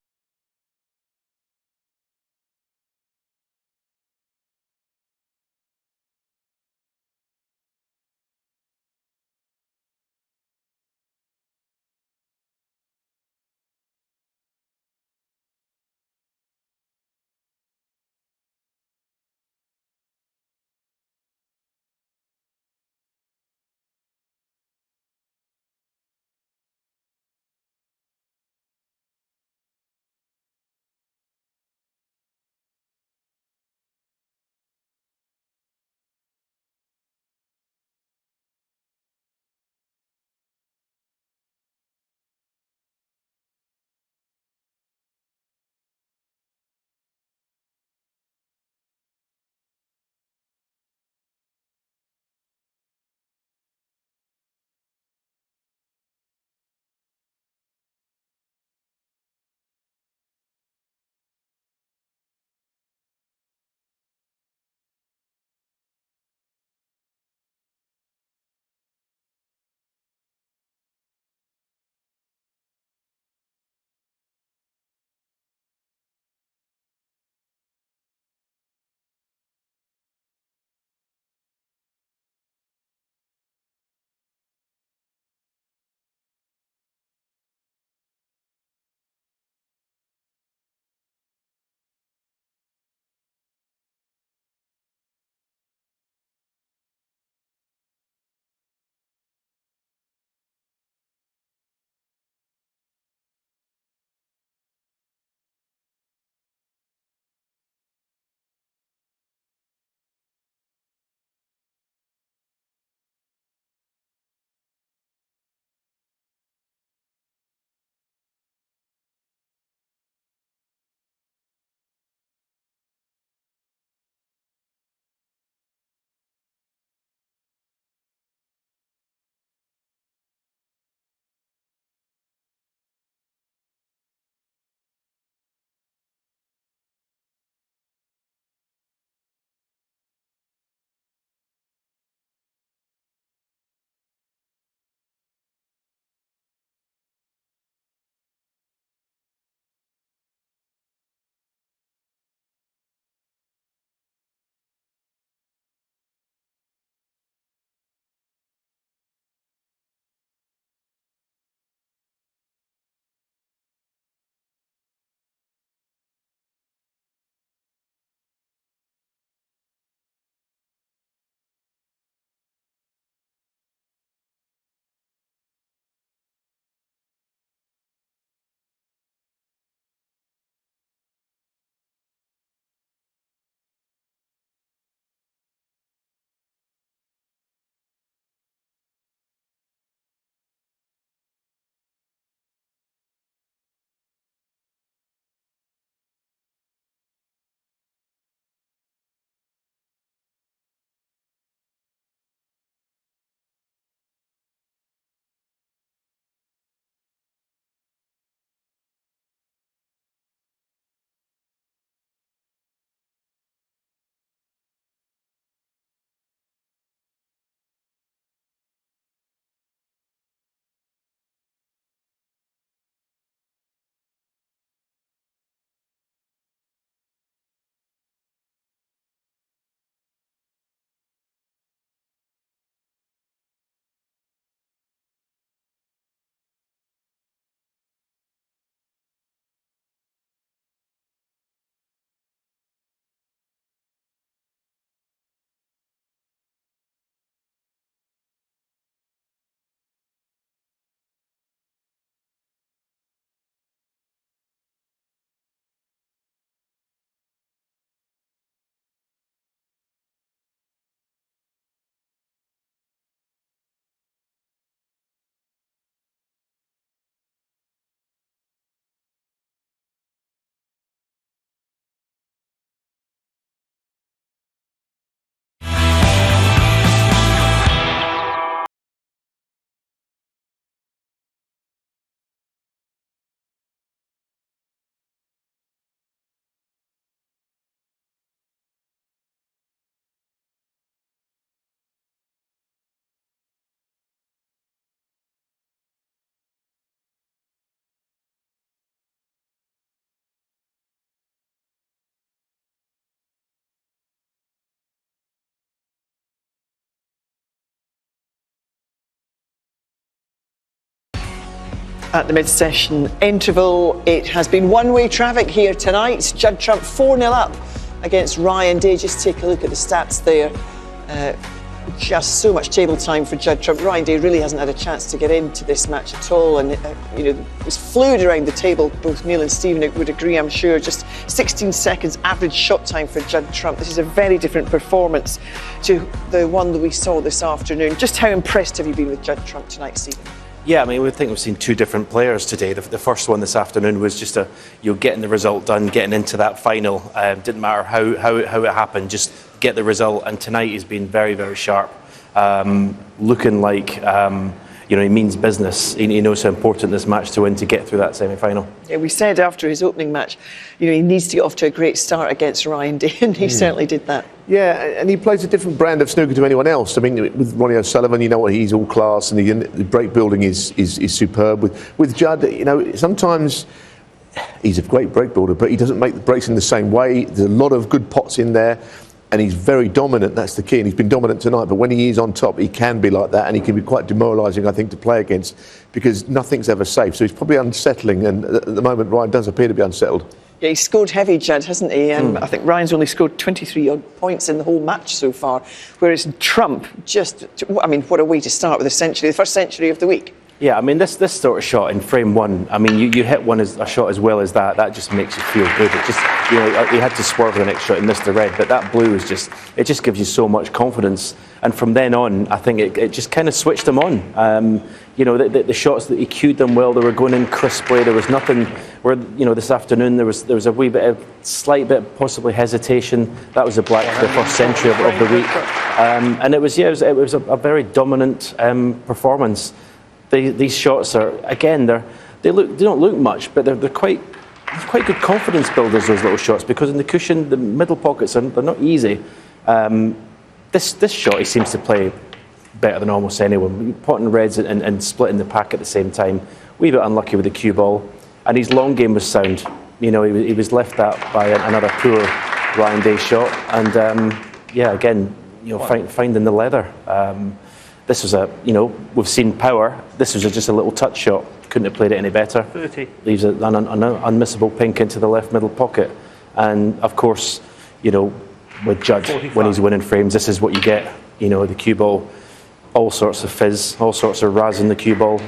at the mid-session interval. It has been one-way traffic here tonight. Judd Trump 4-0 up against Ryan Day. Just take a look at the stats there. Just so much table time for Judd Trump. Ryan Day really hasn't had a chance to get into this match at all, and he's fluid around the table. Both Neil and Stephen would agree, I'm sure. Just 16 seconds average shot time for Judd Trump. This is a very different performance to the one that we saw this afternoon. Just how impressed have you been with Judd Trump tonight, Stephen? Yeah, I mean, we think we've seen two different players today. The first one this afternoon was just getting the result done, getting into that final. Didn't matter how it happened, just get the result. And tonight he's been very, very sharp, looking like he means business. He knows how important this match to win to get through that semi-final. Yeah, we said after his opening match, he needs to get off to a great start against Ryan Day, and he certainly did that. Yeah, and he plays a different brand of snooker to anyone else. I mean, with Ronnie O'Sullivan, he's all class, and the break building is superb. With Judd, sometimes he's a great break builder, but he doesn't make the breaks in the same way. There's a lot of good pots in there, and he's very dominant. That's the key, and he's been dominant tonight. But when he is on top, he can be like that, and he can be quite demoralising, I think, to play against, because nothing's ever safe. So he's probably unsettling, and at the moment, Ryan does appear to be unsettled. Yeah, he's scored heavy, Judd, hasn't he? I think Ryan's only scored 23 odd points in the whole match so far, whereas Trump what a way to start with a century, the first century of the week. Yeah, I mean, this sort of shot in frame one, I mean, you hit a shot as well as that just makes you feel good. It just, he had to swerve the next shot and missed the red, but that blue is it just gives you so much confidence. And from then on, I think it just kind of switched him on. The shots that he cued them well, they were going in crisply. There was nothing where, this afternoon there was a slight bit, possibly hesitation. That was the first century of the week. And it was a very dominant performance. These shots are, again, they don't look much, but they're quite good confidence builders, those little shots, because in the cushion, the middle pockets they're not easy. This shot he seems to play better than almost anyone. Potting reds and splitting the pack at the same time. Wee bit unlucky with the cue ball, and his long game was sound. He was left out by another poor Ryan Day shot, and finding the leather. This was we've seen power. This was just a little touch shot. Couldn't have played it any better. 30. Leaves an unmissable pink into the left middle pocket. And of course, with Judd, 45. when he's winning frames, this is what you get. The cue ball, all sorts of fizz, all sorts of raz in the cue ball.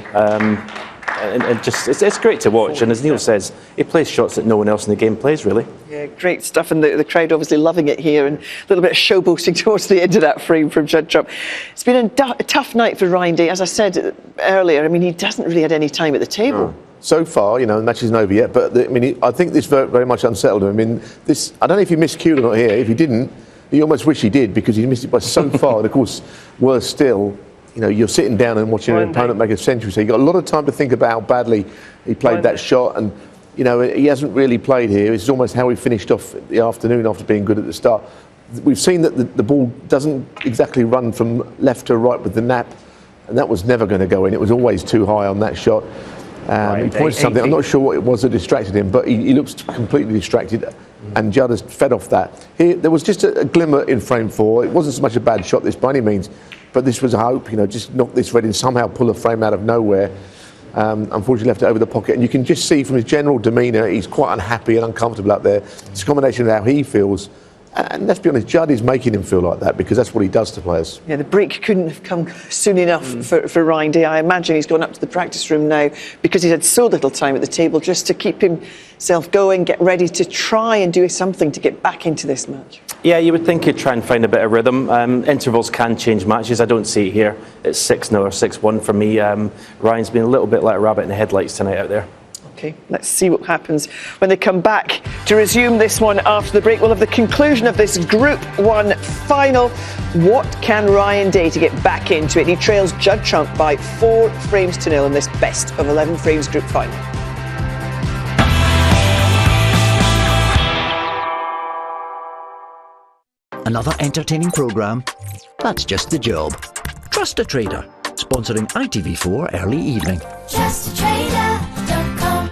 And just it's great to watch. And as Neil says, he plays shots that no one else in the game plays, really. Yeah, great stuff, and the crowd obviously loving it here, and a little bit of showboating towards the end of that frame from Judd Trump. It's been a tough night for Ryan Day, as I said earlier. I mean, he hasn't really had any time at the table. So far, the match isn't over yet, but I think this very much unsettled him. I mean, I don't know if he missed cue or not here. If he didn't, you almost wish he did, because he missed it by so far. And of course, worse still, you're sitting down and watching your opponent make a century, so you've got a lot of time to think about how badly he played that shot, and he hasn't really played here. It's almost how he finished off the afternoon after being good at the start. We've seen that the ball doesn't exactly run from left to right with the nap, and that was never going to go in. It was always too high on that shot. He points to something. I'm not sure what it was that distracted him, but he looks completely distracted, and Judd has fed off that. There was just a glimmer in frame four. It wasn't so much a bad shot this by any means, but this was a hope, just knock this red in, somehow pull a frame out of nowhere. Unfortunately left it over the pocket, and you can just see from his general demeanour he's quite unhappy and uncomfortable out there. It's a combination of how he feels, and let's be honest, Judd is making him feel like that, because that's what he does to players. Yeah, the break couldn't have come soon enough for Ryan Day. I imagine he's gone up to the practice room now, because he's had so little time at the table, just to keep himself going, get ready to try and do something to get back into this match. Yeah, you would think he'd try and find a bit of rhythm. Intervals can change matches. I don't see it here. It's 6-0 or 6-1 for me. Ryan's been a little bit like a rabbit in the headlights tonight out there. Okay, let's see what happens when they come back to resume this one after the break. We'll have the conclusion of this Group 1 final. What can Ryan Day to get back into it? He trails Judd Trump by 4 frames to 0 in this best of 11 frames group final. Another entertaining programme? That's just the job. Trust a Trader, sponsoring ITV4 Early Evening. TrustATrader.com.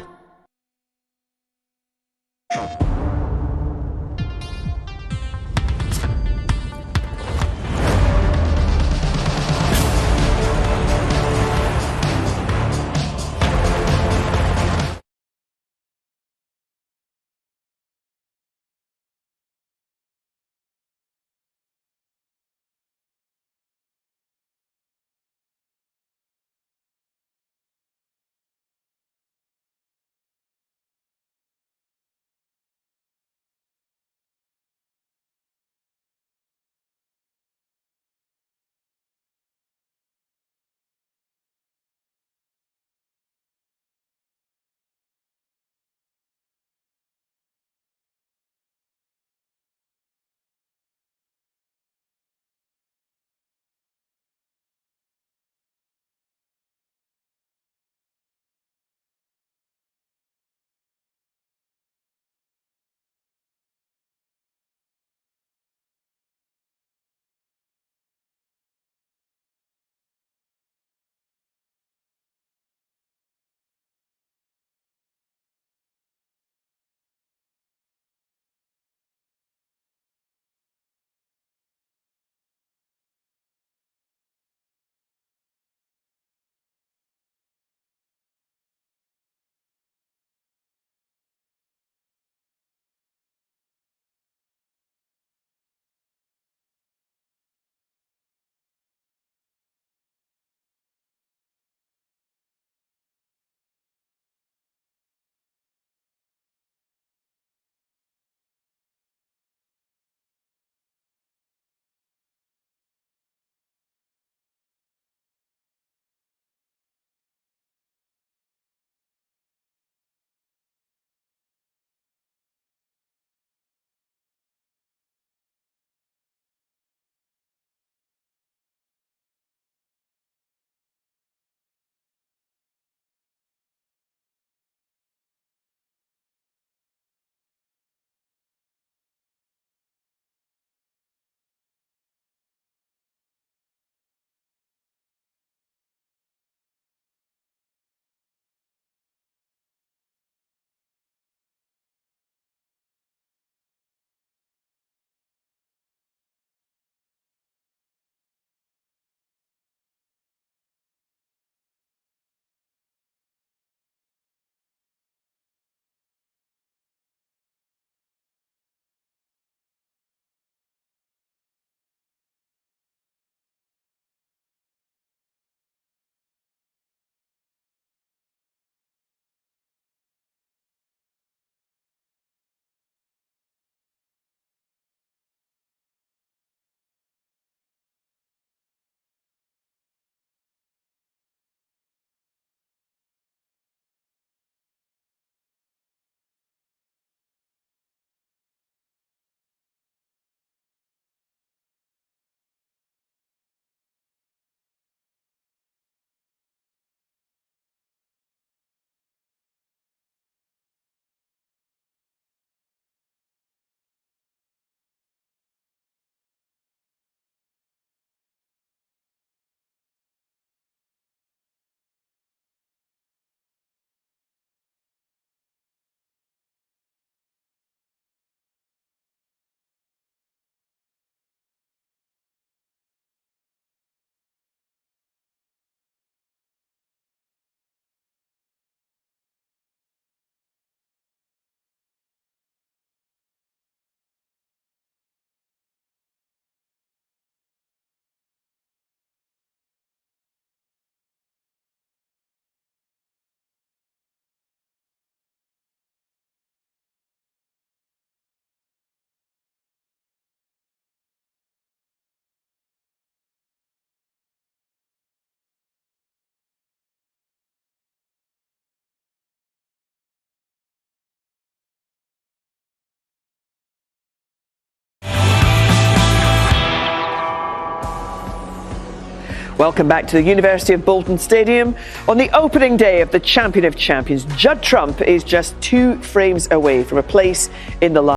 Welcome back to the University of Bolton Stadium. On the opening day of the Champion of Champions, Judd Trump is just 2 frames away from a place in the line.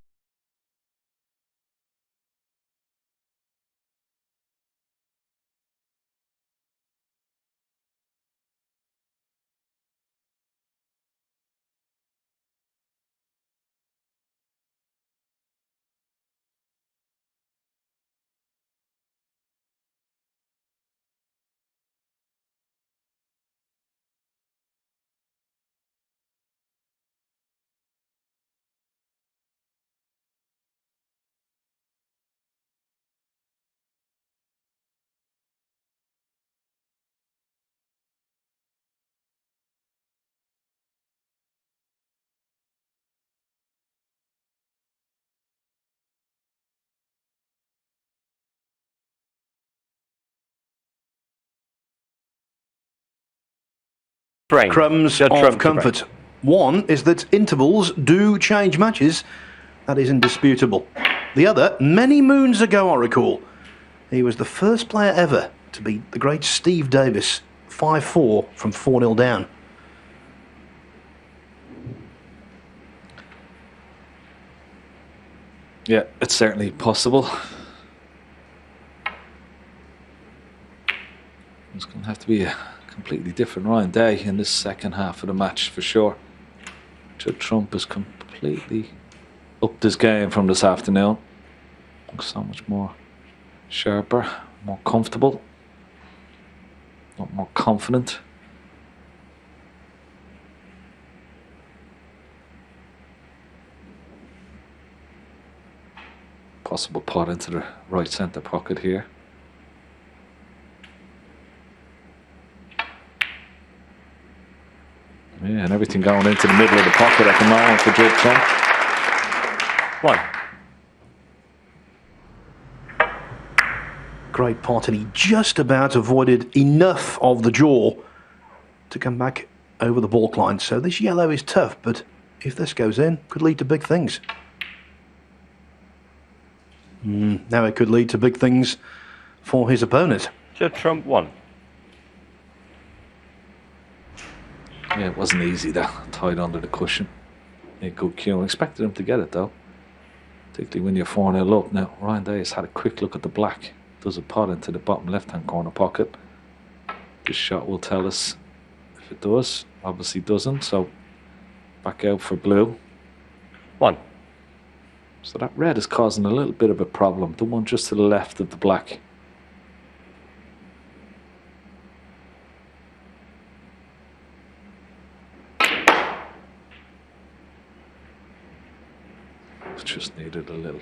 Brain. Crumbs Judd of Trump to comfort. One is that intervals do change matches. That is indisputable. The other, many moons ago, I recall, he was the first player ever to beat the great Steve Davis 5-4 from 4-0 down. Yeah, it's certainly possible. It's going to have to be a completely different Ryan Day in this second half of the match for sure. Judd Trump has completely upped his game from this afternoon. Looks so much more sharper, more comfortable, a lot more confident. Possible pot into the right centre pocket here. Yeah, and everything going into the middle of the pocket at the moment for Judd Trump. 1. Great pot, and he just about avoided enough of the jaw to come back over the baulk line. So this yellow is tough, but if this goes in, could lead to big things. Now it could lead to big things for his opponent. Judd Trump 1. Yeah, it wasn't easy, that tied under the cushion. A good cue. I expected him to get it though, particularly when you're 4-0 up. Now Ryan Day has had a quick look at the black. Does a pot into the bottom left hand corner pocket. This shot will tell us if it does. Obviously doesn't, so back out for blue. 1. So that red is causing a little bit of a problem, the one just to the left of the black. Just needed a little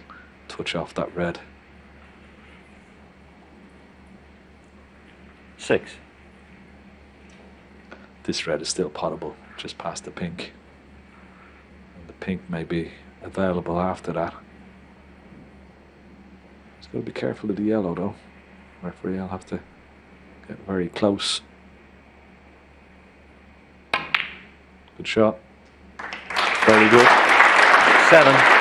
touch off that red. 6. This red is still potable, just past the pink. And the pink may be available after that. He's got to be careful of the yellow though. Referee will have to get very close. Good shot. Very good. 7.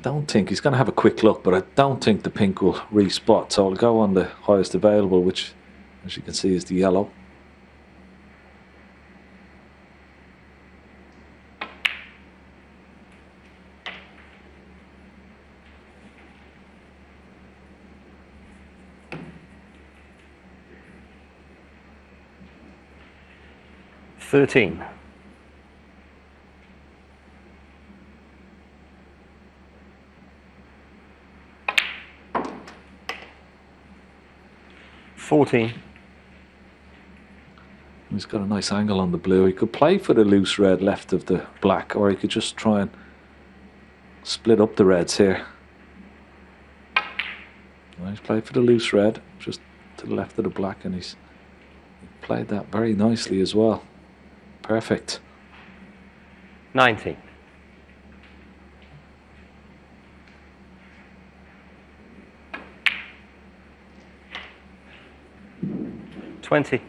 Don't think he's going to have a quick look, but I don't think the pink will respot, so I'll go on the highest available, which as you can see is the yellow. Thirteen. 14. He's got a nice angle on the blue. He could play for the loose red left of the black, or he could just try and split up the reds here. Well, he's played for the loose red, just to the left of the black, and he's played that very nicely as well. Perfect. 19. 20.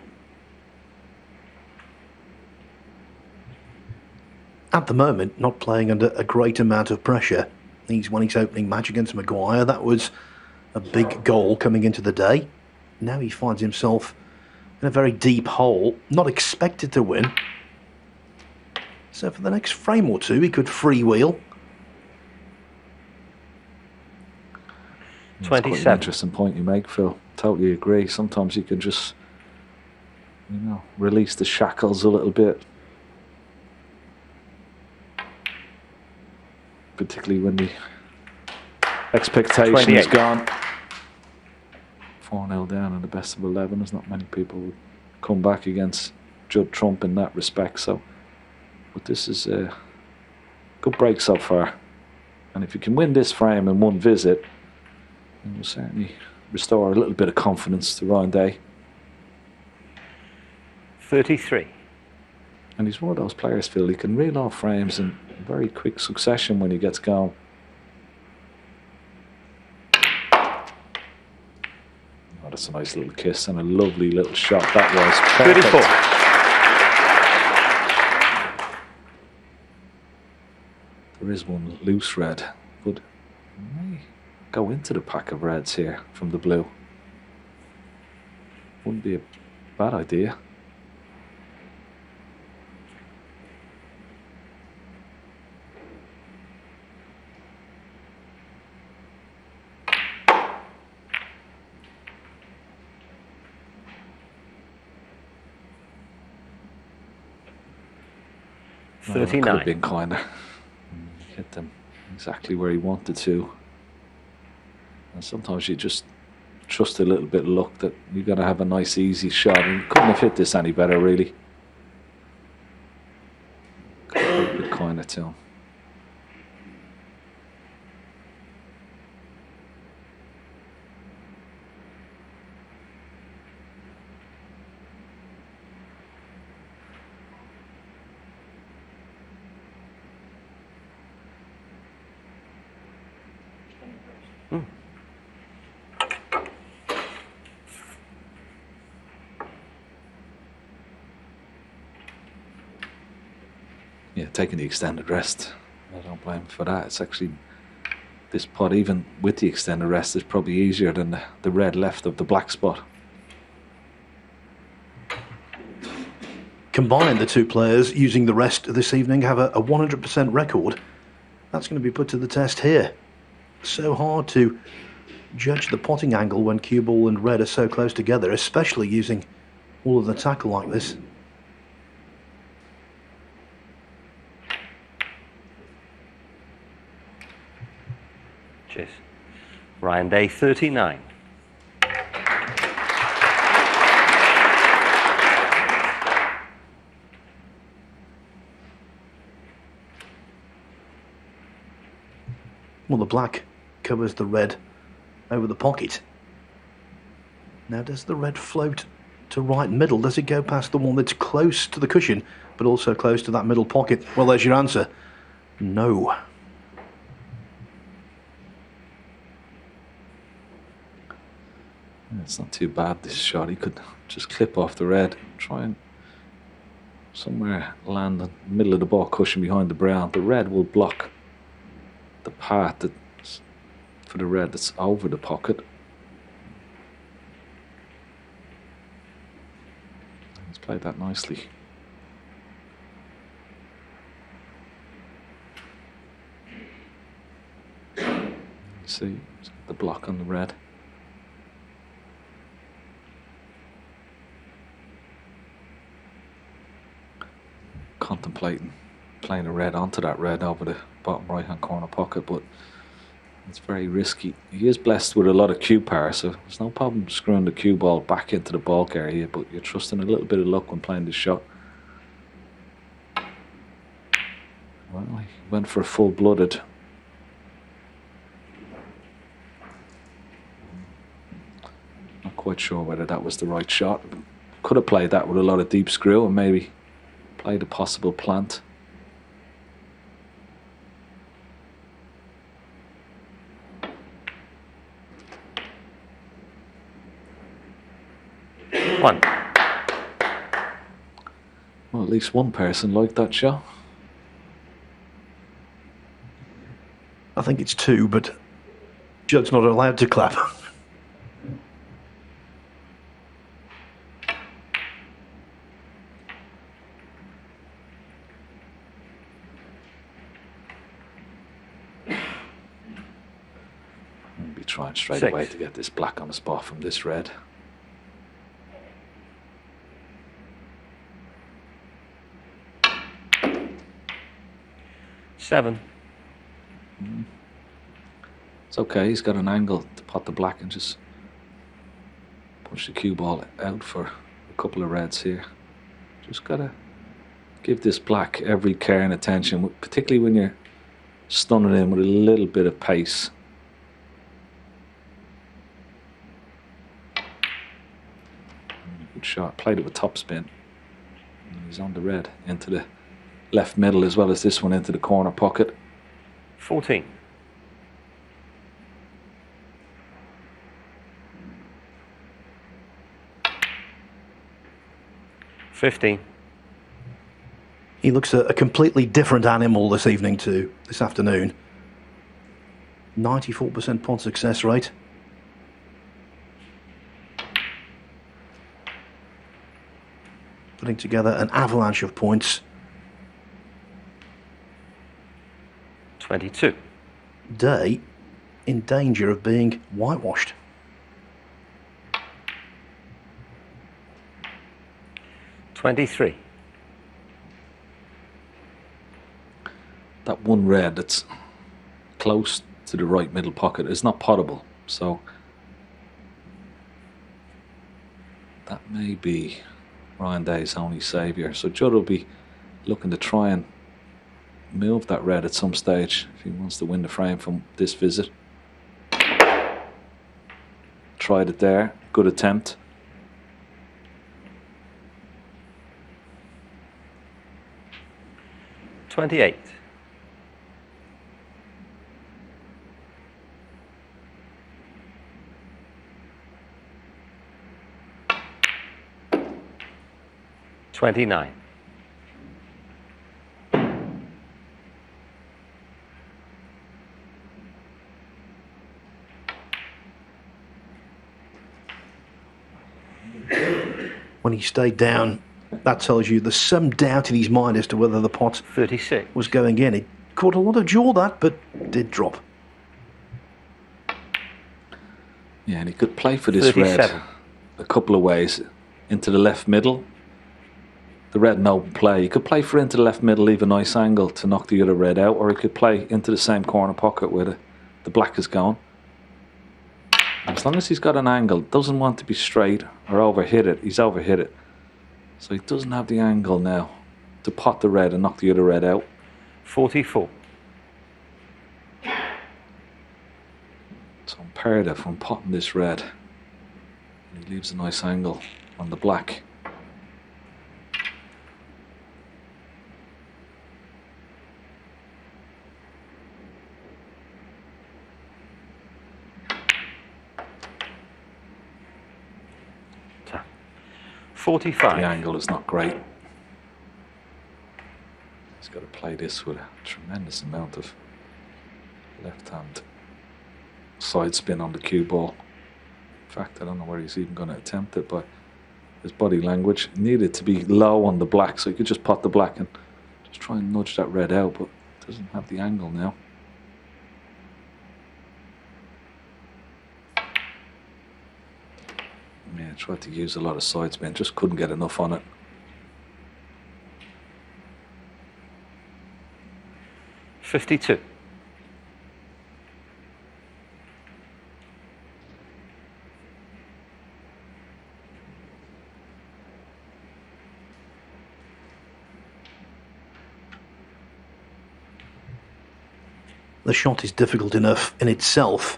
At the moment, not playing under a great amount of pressure. He's won his opening match against Maguire. That was a big goal coming into the day. now he finds himself in a very deep hole, not expected to win. So for the next frame or two, he could freewheel. It's quite an 27. interesting point you make, Phil. Totally agree. Sometimes you can just, release the shackles a little bit. Particularly when the expectation 28. is gone. 4-0 down in the best of 11. There's not many people who come back against Judd Trump in that respect. So, but this is a good break so far. And if you can win this frame in one visit, it will certainly restore a little bit of confidence to Ryan Day. 33. And he's one of those players, Phil, he can reel off frames in very quick succession when he gets going. Oh, that's a nice little kiss and a lovely little shot that was. Perfect. 34. There is one loose red, but may go into the pack of reds here from the blue. Wouldn't be a bad idea. Could 39. have been kinder. Hit them exactly where he wanted to. And sometimes you just trust a little bit of luck that you're going to have a nice easy shot. And you couldn't have hit this any better, really. Could have been a bit kinder to him. Yeah, taking the extended rest. I don't blame him for that. It's actually, this putt, even with the extended rest, is probably easier than the red left of the black spot. Combined, the two players using the rest this evening have a 100% record. That's going to be put to the test here. So hard to judge the potting angle when cue ball and red are so close together, especially using all of the tackle like this. Cheers. Ryan Day, 39. Well, the black covers the red over the pocket. Now, does the red float to right middle? Does it go past the one that's close to the cushion, but also close to that middle pocket? Well, there's your answer. No. It's not too bad, this shot. He could just clip off the red, try and somewhere land in the middle of the ball cushion behind the brown. The red will block the path that's for the red that's over the pocket. He's played that nicely. See, he's got the block on the red. Contemplating playing a red onto that red over the bottom right hand corner pocket, but it's very risky. He is blessed with a lot of cue power, so there's no problem screwing the cue ball back into the bulk area, but you're trusting a little bit of luck when playing this shot. Well, he went for a full-blooded. Not quite sure whether that was the right shot. Could have played that with a lot of deep screw and maybe played a possible plant. One. Well, at least one person liked that shot. I think it's two, but Judd's not allowed to clap. trying straight 6. away to get this black on the spot from this red. Seven. It's okay, he's got an angle to pot the black and just push the cue ball out for a couple of reds here. Just gotta give this black every care and attention, particularly when you're stunning in with a little bit of pace. Good shot, played it with topspin. And he's on the red into the left middle as well as this one into the corner pocket. 14. 15. He looks a completely different animal this afternoon. 94% pot success rate. Putting together an avalanche of points. 22. Day in danger of being whitewashed. 23. That one red that's close to the right middle pocket is not potable, so that may be Ryan Day's only saviour. So Judd will be looking to try and move that red at some stage if he wants to win the frame from this visit. Tried it there, good attempt. $28. $29. When he stayed down, that tells you there's some doubt in his mind as to whether the pot 36 was going in. He caught a lot of jaw that, but did drop. Yeah, and he could play for this 37. red a couple of ways. Into the left middle, the red no play. He could play for into the left middle, leave a nice angle to knock the other red out, or he could play into the same corner pocket where the black is gone. As long as he's got an angle, doesn't want to be straight or overhit it, he's overhit it. So he doesn't have the angle now to pot the red and knock the other red out. 44. So imperative from potting this red. He leaves a nice angle on the black. Ta. 45. The angle is not great. He's got to play this with a tremendous amount of left hand side spin on the cue ball. In fact, I don't know where he's even going to attempt it, but his body language needed to be low on the black, so he could just pot the black and just try and nudge that red out, but doesn't have the angle now. Yeah, tried to use a lot of side spin, just couldn't get enough on it. $52. The shot is difficult enough in itself.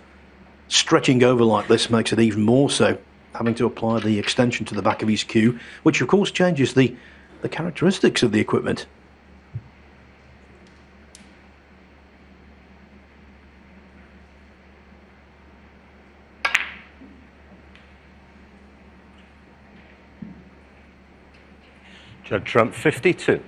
Stretching over like this makes it even more so, having to apply the extension to the back of his cue, which of course changes the characteristics of the equipment. Judd Trump 52.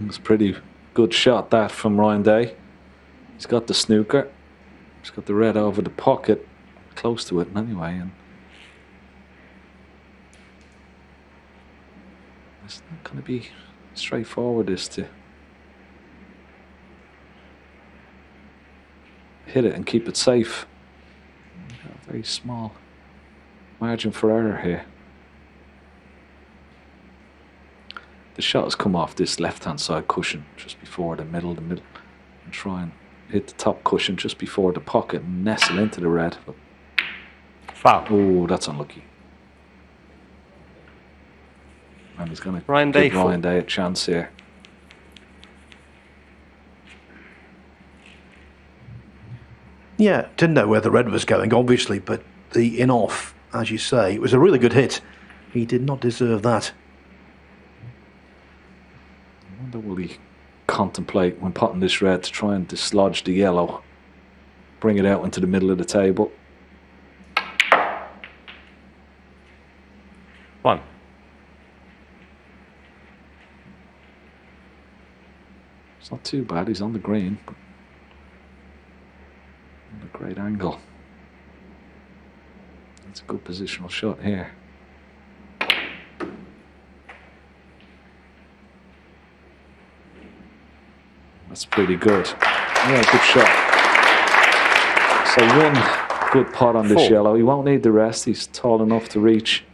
It was a pretty good shot, that, from Ryan Day. He's got the snooker. He's got the red over the pocket, close to it anyway. And it's not going to be straightforward, this, to hit it and keep it safe. A very small margin for error here. The shot has come off this left-hand side cushion just before the middle, and try and hit the top cushion just before the pocket and nestle into the red. But foul. Oh, that's unlucky. And he's going to give Ryan Day a chance here. Yeah, didn't know where the red was going, obviously, but the in-off, as you say, it was a really good hit. He did not deserve that. I wonder, will he contemplate when potting this red to try and dislodge the yellow, bring it out into the middle of the table? One. It's not too bad, he's on the green, but not a great angle. It's a good positional shot here. That's pretty good. Yeah, good shot. So one good pot on this yellow. He won't need the rest. He's tall enough to reach.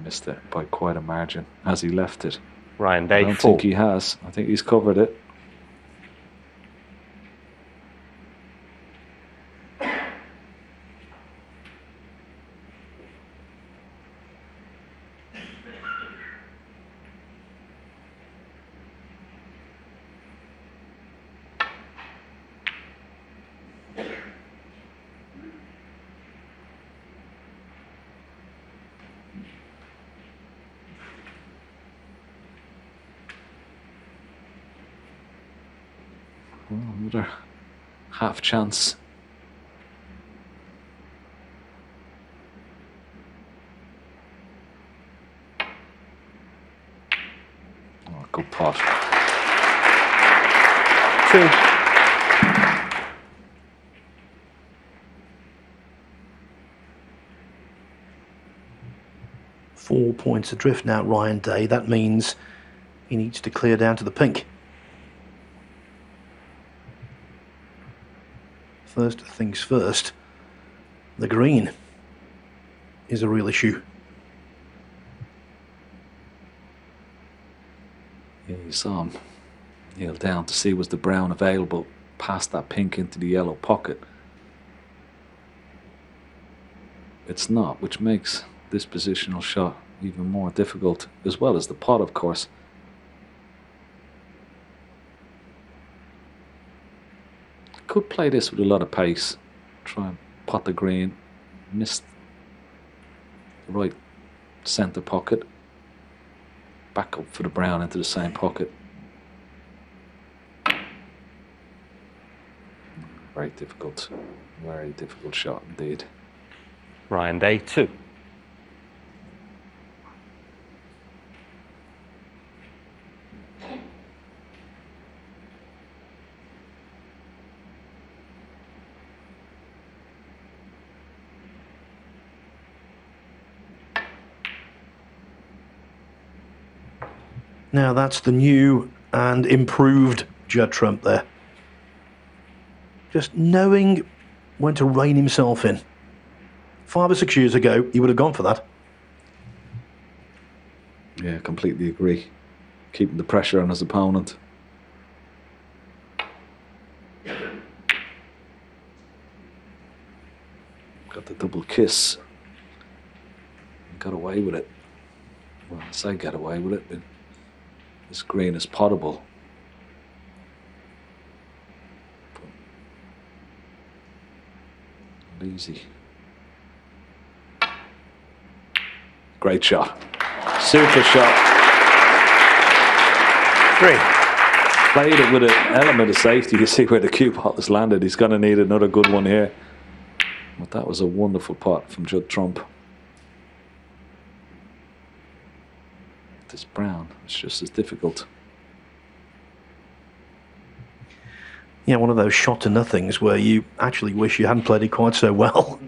Missed it by quite a margin as he left it. Ryan Day, I don't think he has. I think he's covered it. Well, another half chance. Oh, good pot. 2. 4 points adrift now, Ryan Day. That means he needs to clear down to the pink. First things first, the green is a real issue. Yeah, you saw him kneel down to see was the brown available past that pink into the yellow pocket. It's not, which makes this positional shot even more difficult, as well as the pot, of course. Could play this with a lot of pace. Try and pot the green. Missed the right centre pocket. Back up for the brown into the same pocket. Very difficult shot indeed. Ryan Day, 2. Now that's the new and improved Judd Trump there. Just knowing when to rein himself in. 5 or 6 years ago, he would have gone for that. Yeah, completely agree. Keeping the pressure on his opponent. Got the double kiss. Got away with it. Well, I say get away with it. This green is potable. Not easy. Great shot. Super shot. 3. Played it with an element of safety. You see where the cue ball has landed. He's going to need another good one here. With But that was a wonderful pot from Judd Trump. This brown, it's just as difficult. Yeah, one of those shot to nothings where you actually wish you hadn't played it quite so well.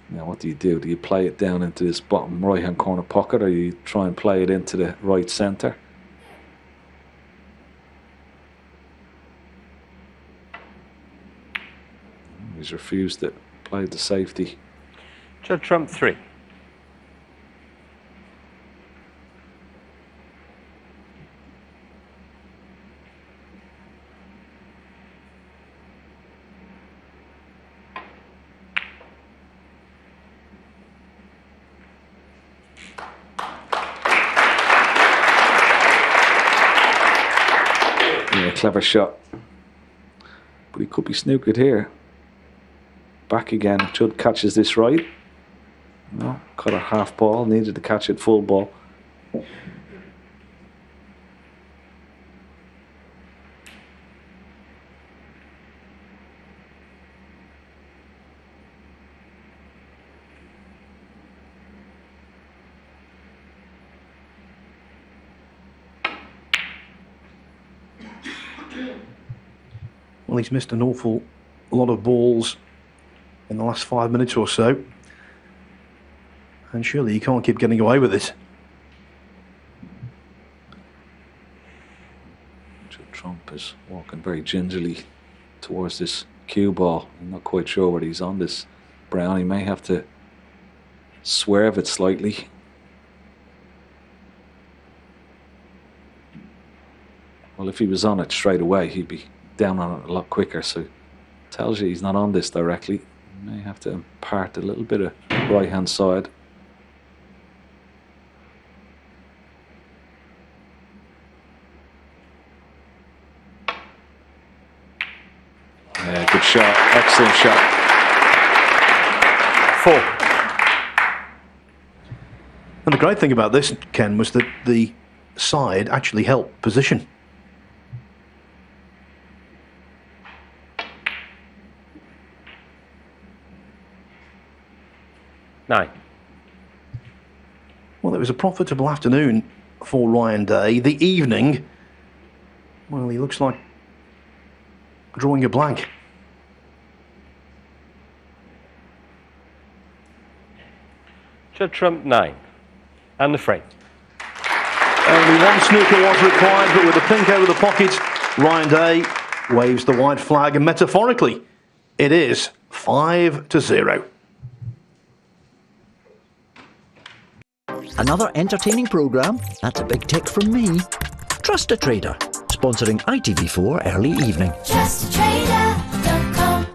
Now, what do? Do you play it down into this bottom right-hand corner pocket, or you try and play it into the right centre? He's refused it. Played the safety. Judd Trump 3. Yeah, clever shot. But he could be snookered here. Back again. Judd catches this right. No, caught a half ball. Needed to catch it full ball. Well, he's missed an awful lot of balls in the last 5 minutes or so. And surely he can't keep getting away with it. Judd Trump is walking very gingerly towards this cue ball. I'm not quite sure whether he's on this brown. He may have to swerve it slightly. Well, if he was on it straight away, he'd be down on it a lot quicker. So tells you he's not on this directly. You may have to impart a little bit of right hand side. Yeah, good shot. Excellent shot. 4. And the great thing about this, Ken, was that the side actually helped position. Nine. Well, it was a profitable afternoon for Ryan Day. The evening, well, he looks like drawing a blank. Judd Trump 9. And the frame. Only one snooker was required, but with the pink over the pocket, Ryan Day waves the white flag, and metaphorically, it is 5-0. Another entertaining programme, that's a big tick from me. Trust a Trader, sponsoring ITV4 Early Evening. TrustATrader.com.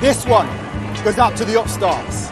This one goes out to the upstarts.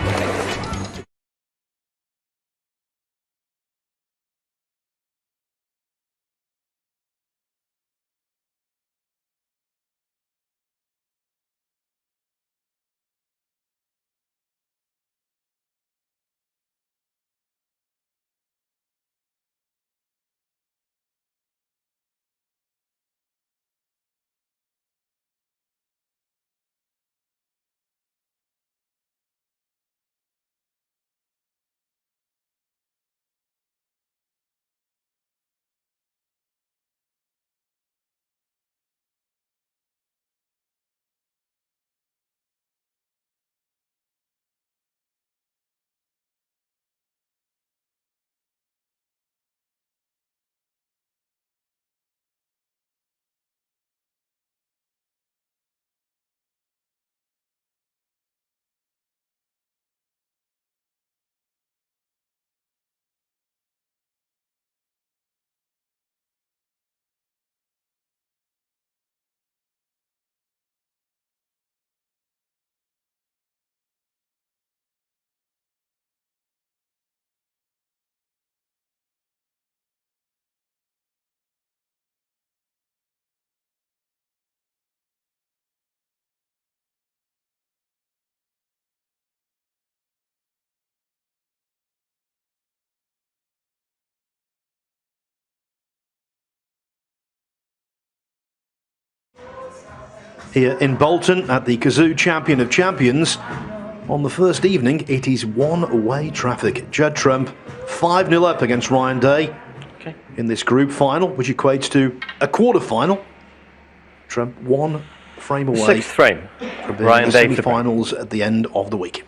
here in Bolton at the Kazoo Champion of Champions. On the first evening, it is one-way traffic. Judd Trump 5-0 up against Ryan Day in this group final, which equates to a quarter-final. Trump 1 frame away. Sixth frame. From the Ryan Day semi-finals at the end of the week.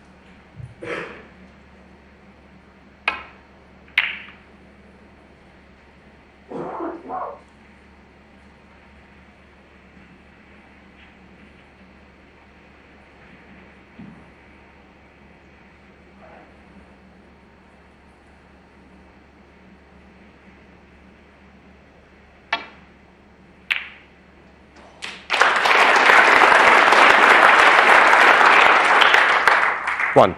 One.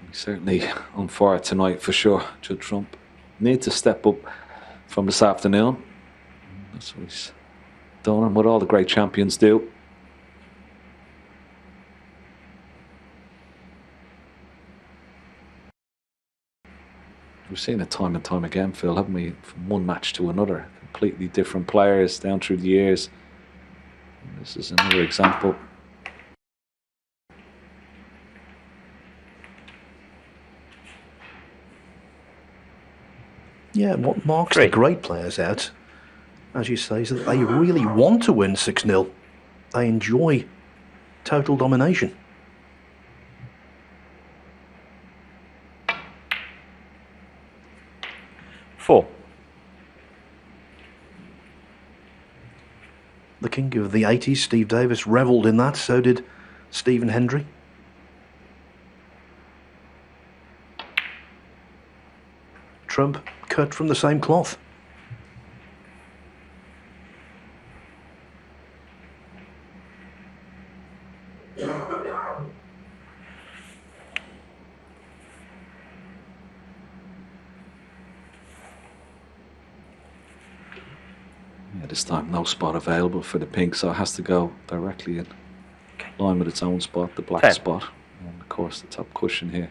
He's certainly on fire tonight for sure, Judd Trump. Need to step up from this afternoon. That's what he's done and what all the great champions do. We've seen it time and time again, Phil, haven't we? From one match to another. Completely different players down through the years. And this is another example. Yeah, what marks the great players out, as you say, is that they really want to win 6-0. They enjoy total domination. Four. The king of the 80s, Steve Davis, revelled in that. So did Stephen Hendry. Trump cut from the same cloth. This time no spot available for the pink, so it has to go directly in line with its own spot, the black spot, and of course the top cushion here.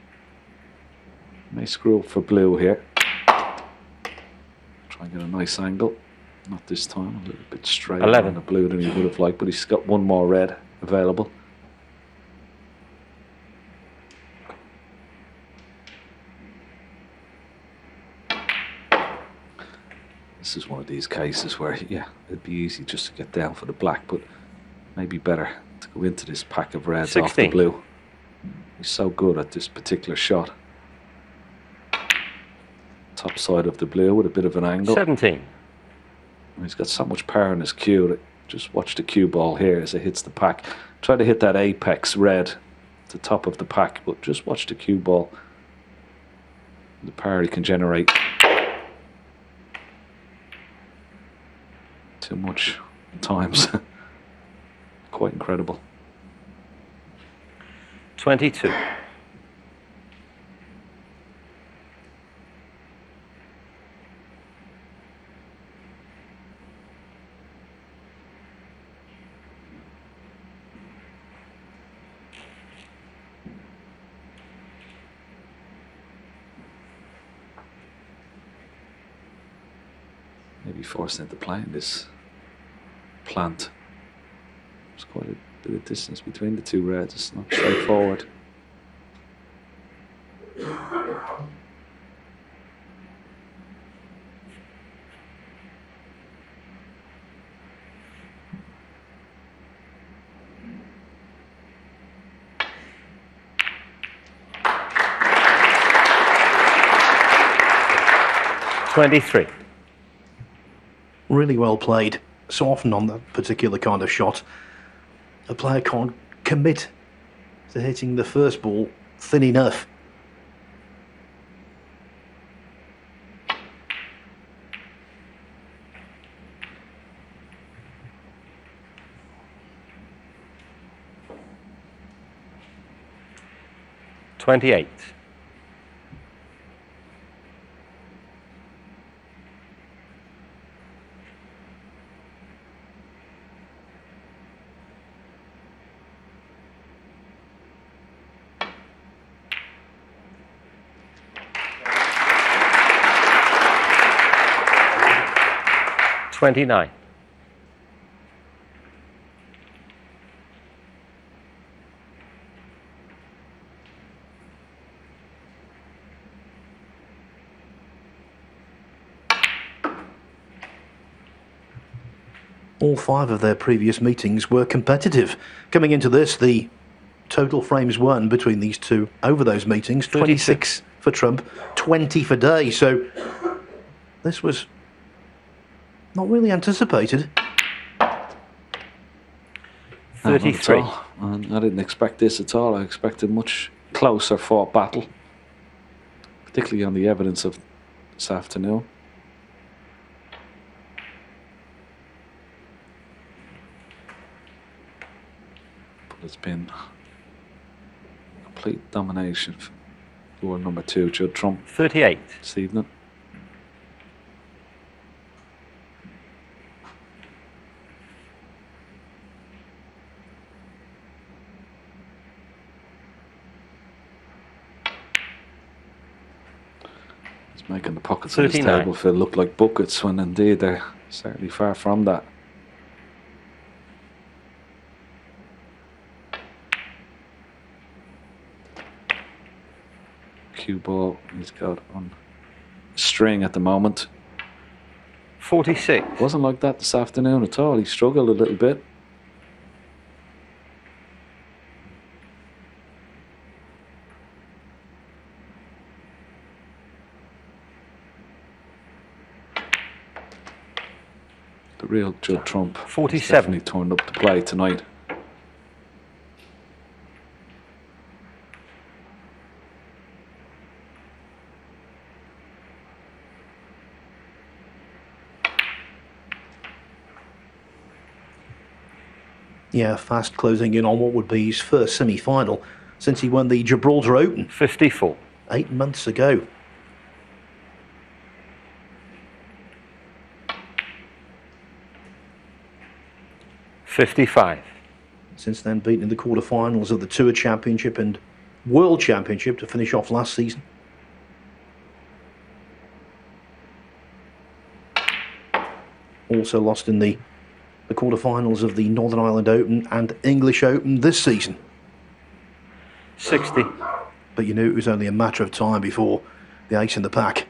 May screw up for blue here. Try and get a nice angle. Not this time, a little bit straighter 11 on the blue than he would have liked, but he's got one more red available. This is one of these cases where, yeah, it'd be easy just to get down for the black, but maybe better to go into this pack of reds 16. off the blue. He's so good at this particular shot. Top side of the blue with a bit of an angle. 17. And he's got so much power in his cue that just watch the cue ball here as it hits the pack. Try to hit that apex red, the top of the pack, but just watch the cue ball. The power he can generate. Too much times. Quite incredible. 22. Maybe forced into playing this plant. There's quite a bit of distance between the two reds. It's not straightforward. $23. Really well played. So often on that particular kind of shot, a player can't commit to hitting the first ball thin enough. $28. 29. All 5 of their previous meetings were competitive. Coming into this, the total frames won between these two over those meetings, 26 for Trump, 20 for Day. So this was not really anticipated. 33. And I didn't expect this at all. I expected much closer fought battle, particularly on the evidence of this afternoon. But it's been complete domination for world number 2, Judd Trump, 38. this evening. It's making the pockets of this 39. table feel look like buckets when indeed they're certainly far from that. Cue ball, he's got on string at the moment. 46. Wasn't like that this afternoon at all. He struggled a little bit. The real Judd Trump 47. definitely turned up to play tonight. Yeah, fast closing in on what would be his first semi-final since he won the Gibraltar Open 54. 8 months ago. $55. Since then, beaten in the quarterfinals of the Tour Championship and World Championship to finish off last season. Also lost in the quarterfinals of the Northern Ireland Open and English Open this season. 60. But you knew it was only a matter of time before the ace in the pack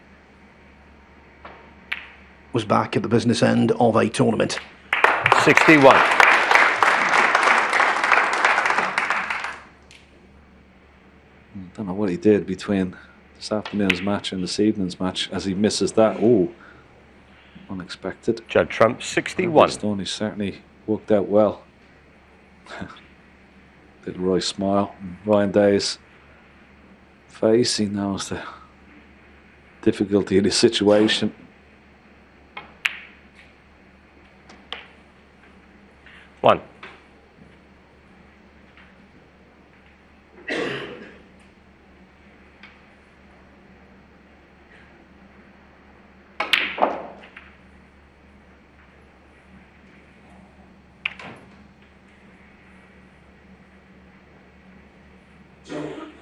was back at the business end of a tournament. 61. I don't know what he did between this afternoon's match and this evening's match as he misses that. Oh, unexpected. Judd Trump, 61. Stoney certainly worked out well. Little Roy smile. Ryan Day's face, he knows the difficulty of the situation. One.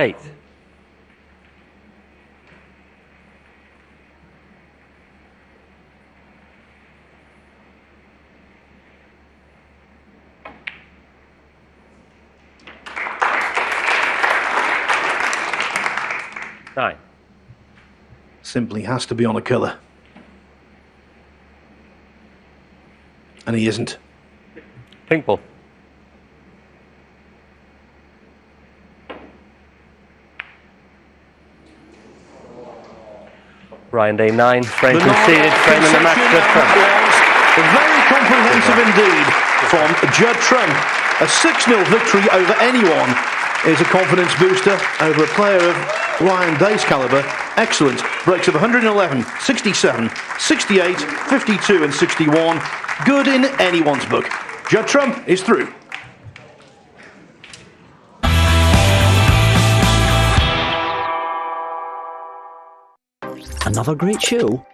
Eight. Nine. Simply has to be on a colour. And he isn't. Pink ball. Ryan Day 9, frame conceded, frame in the match, Judd Trump. Very comprehensive indeed from Judd Trump. A 6-0 victory over anyone is a confidence booster over a player of Ryan Day's calibre. Excellent. Breaks of 111, 67, 68, 52 and 61. Good in anyone's book. Judd Trump is through. Another great show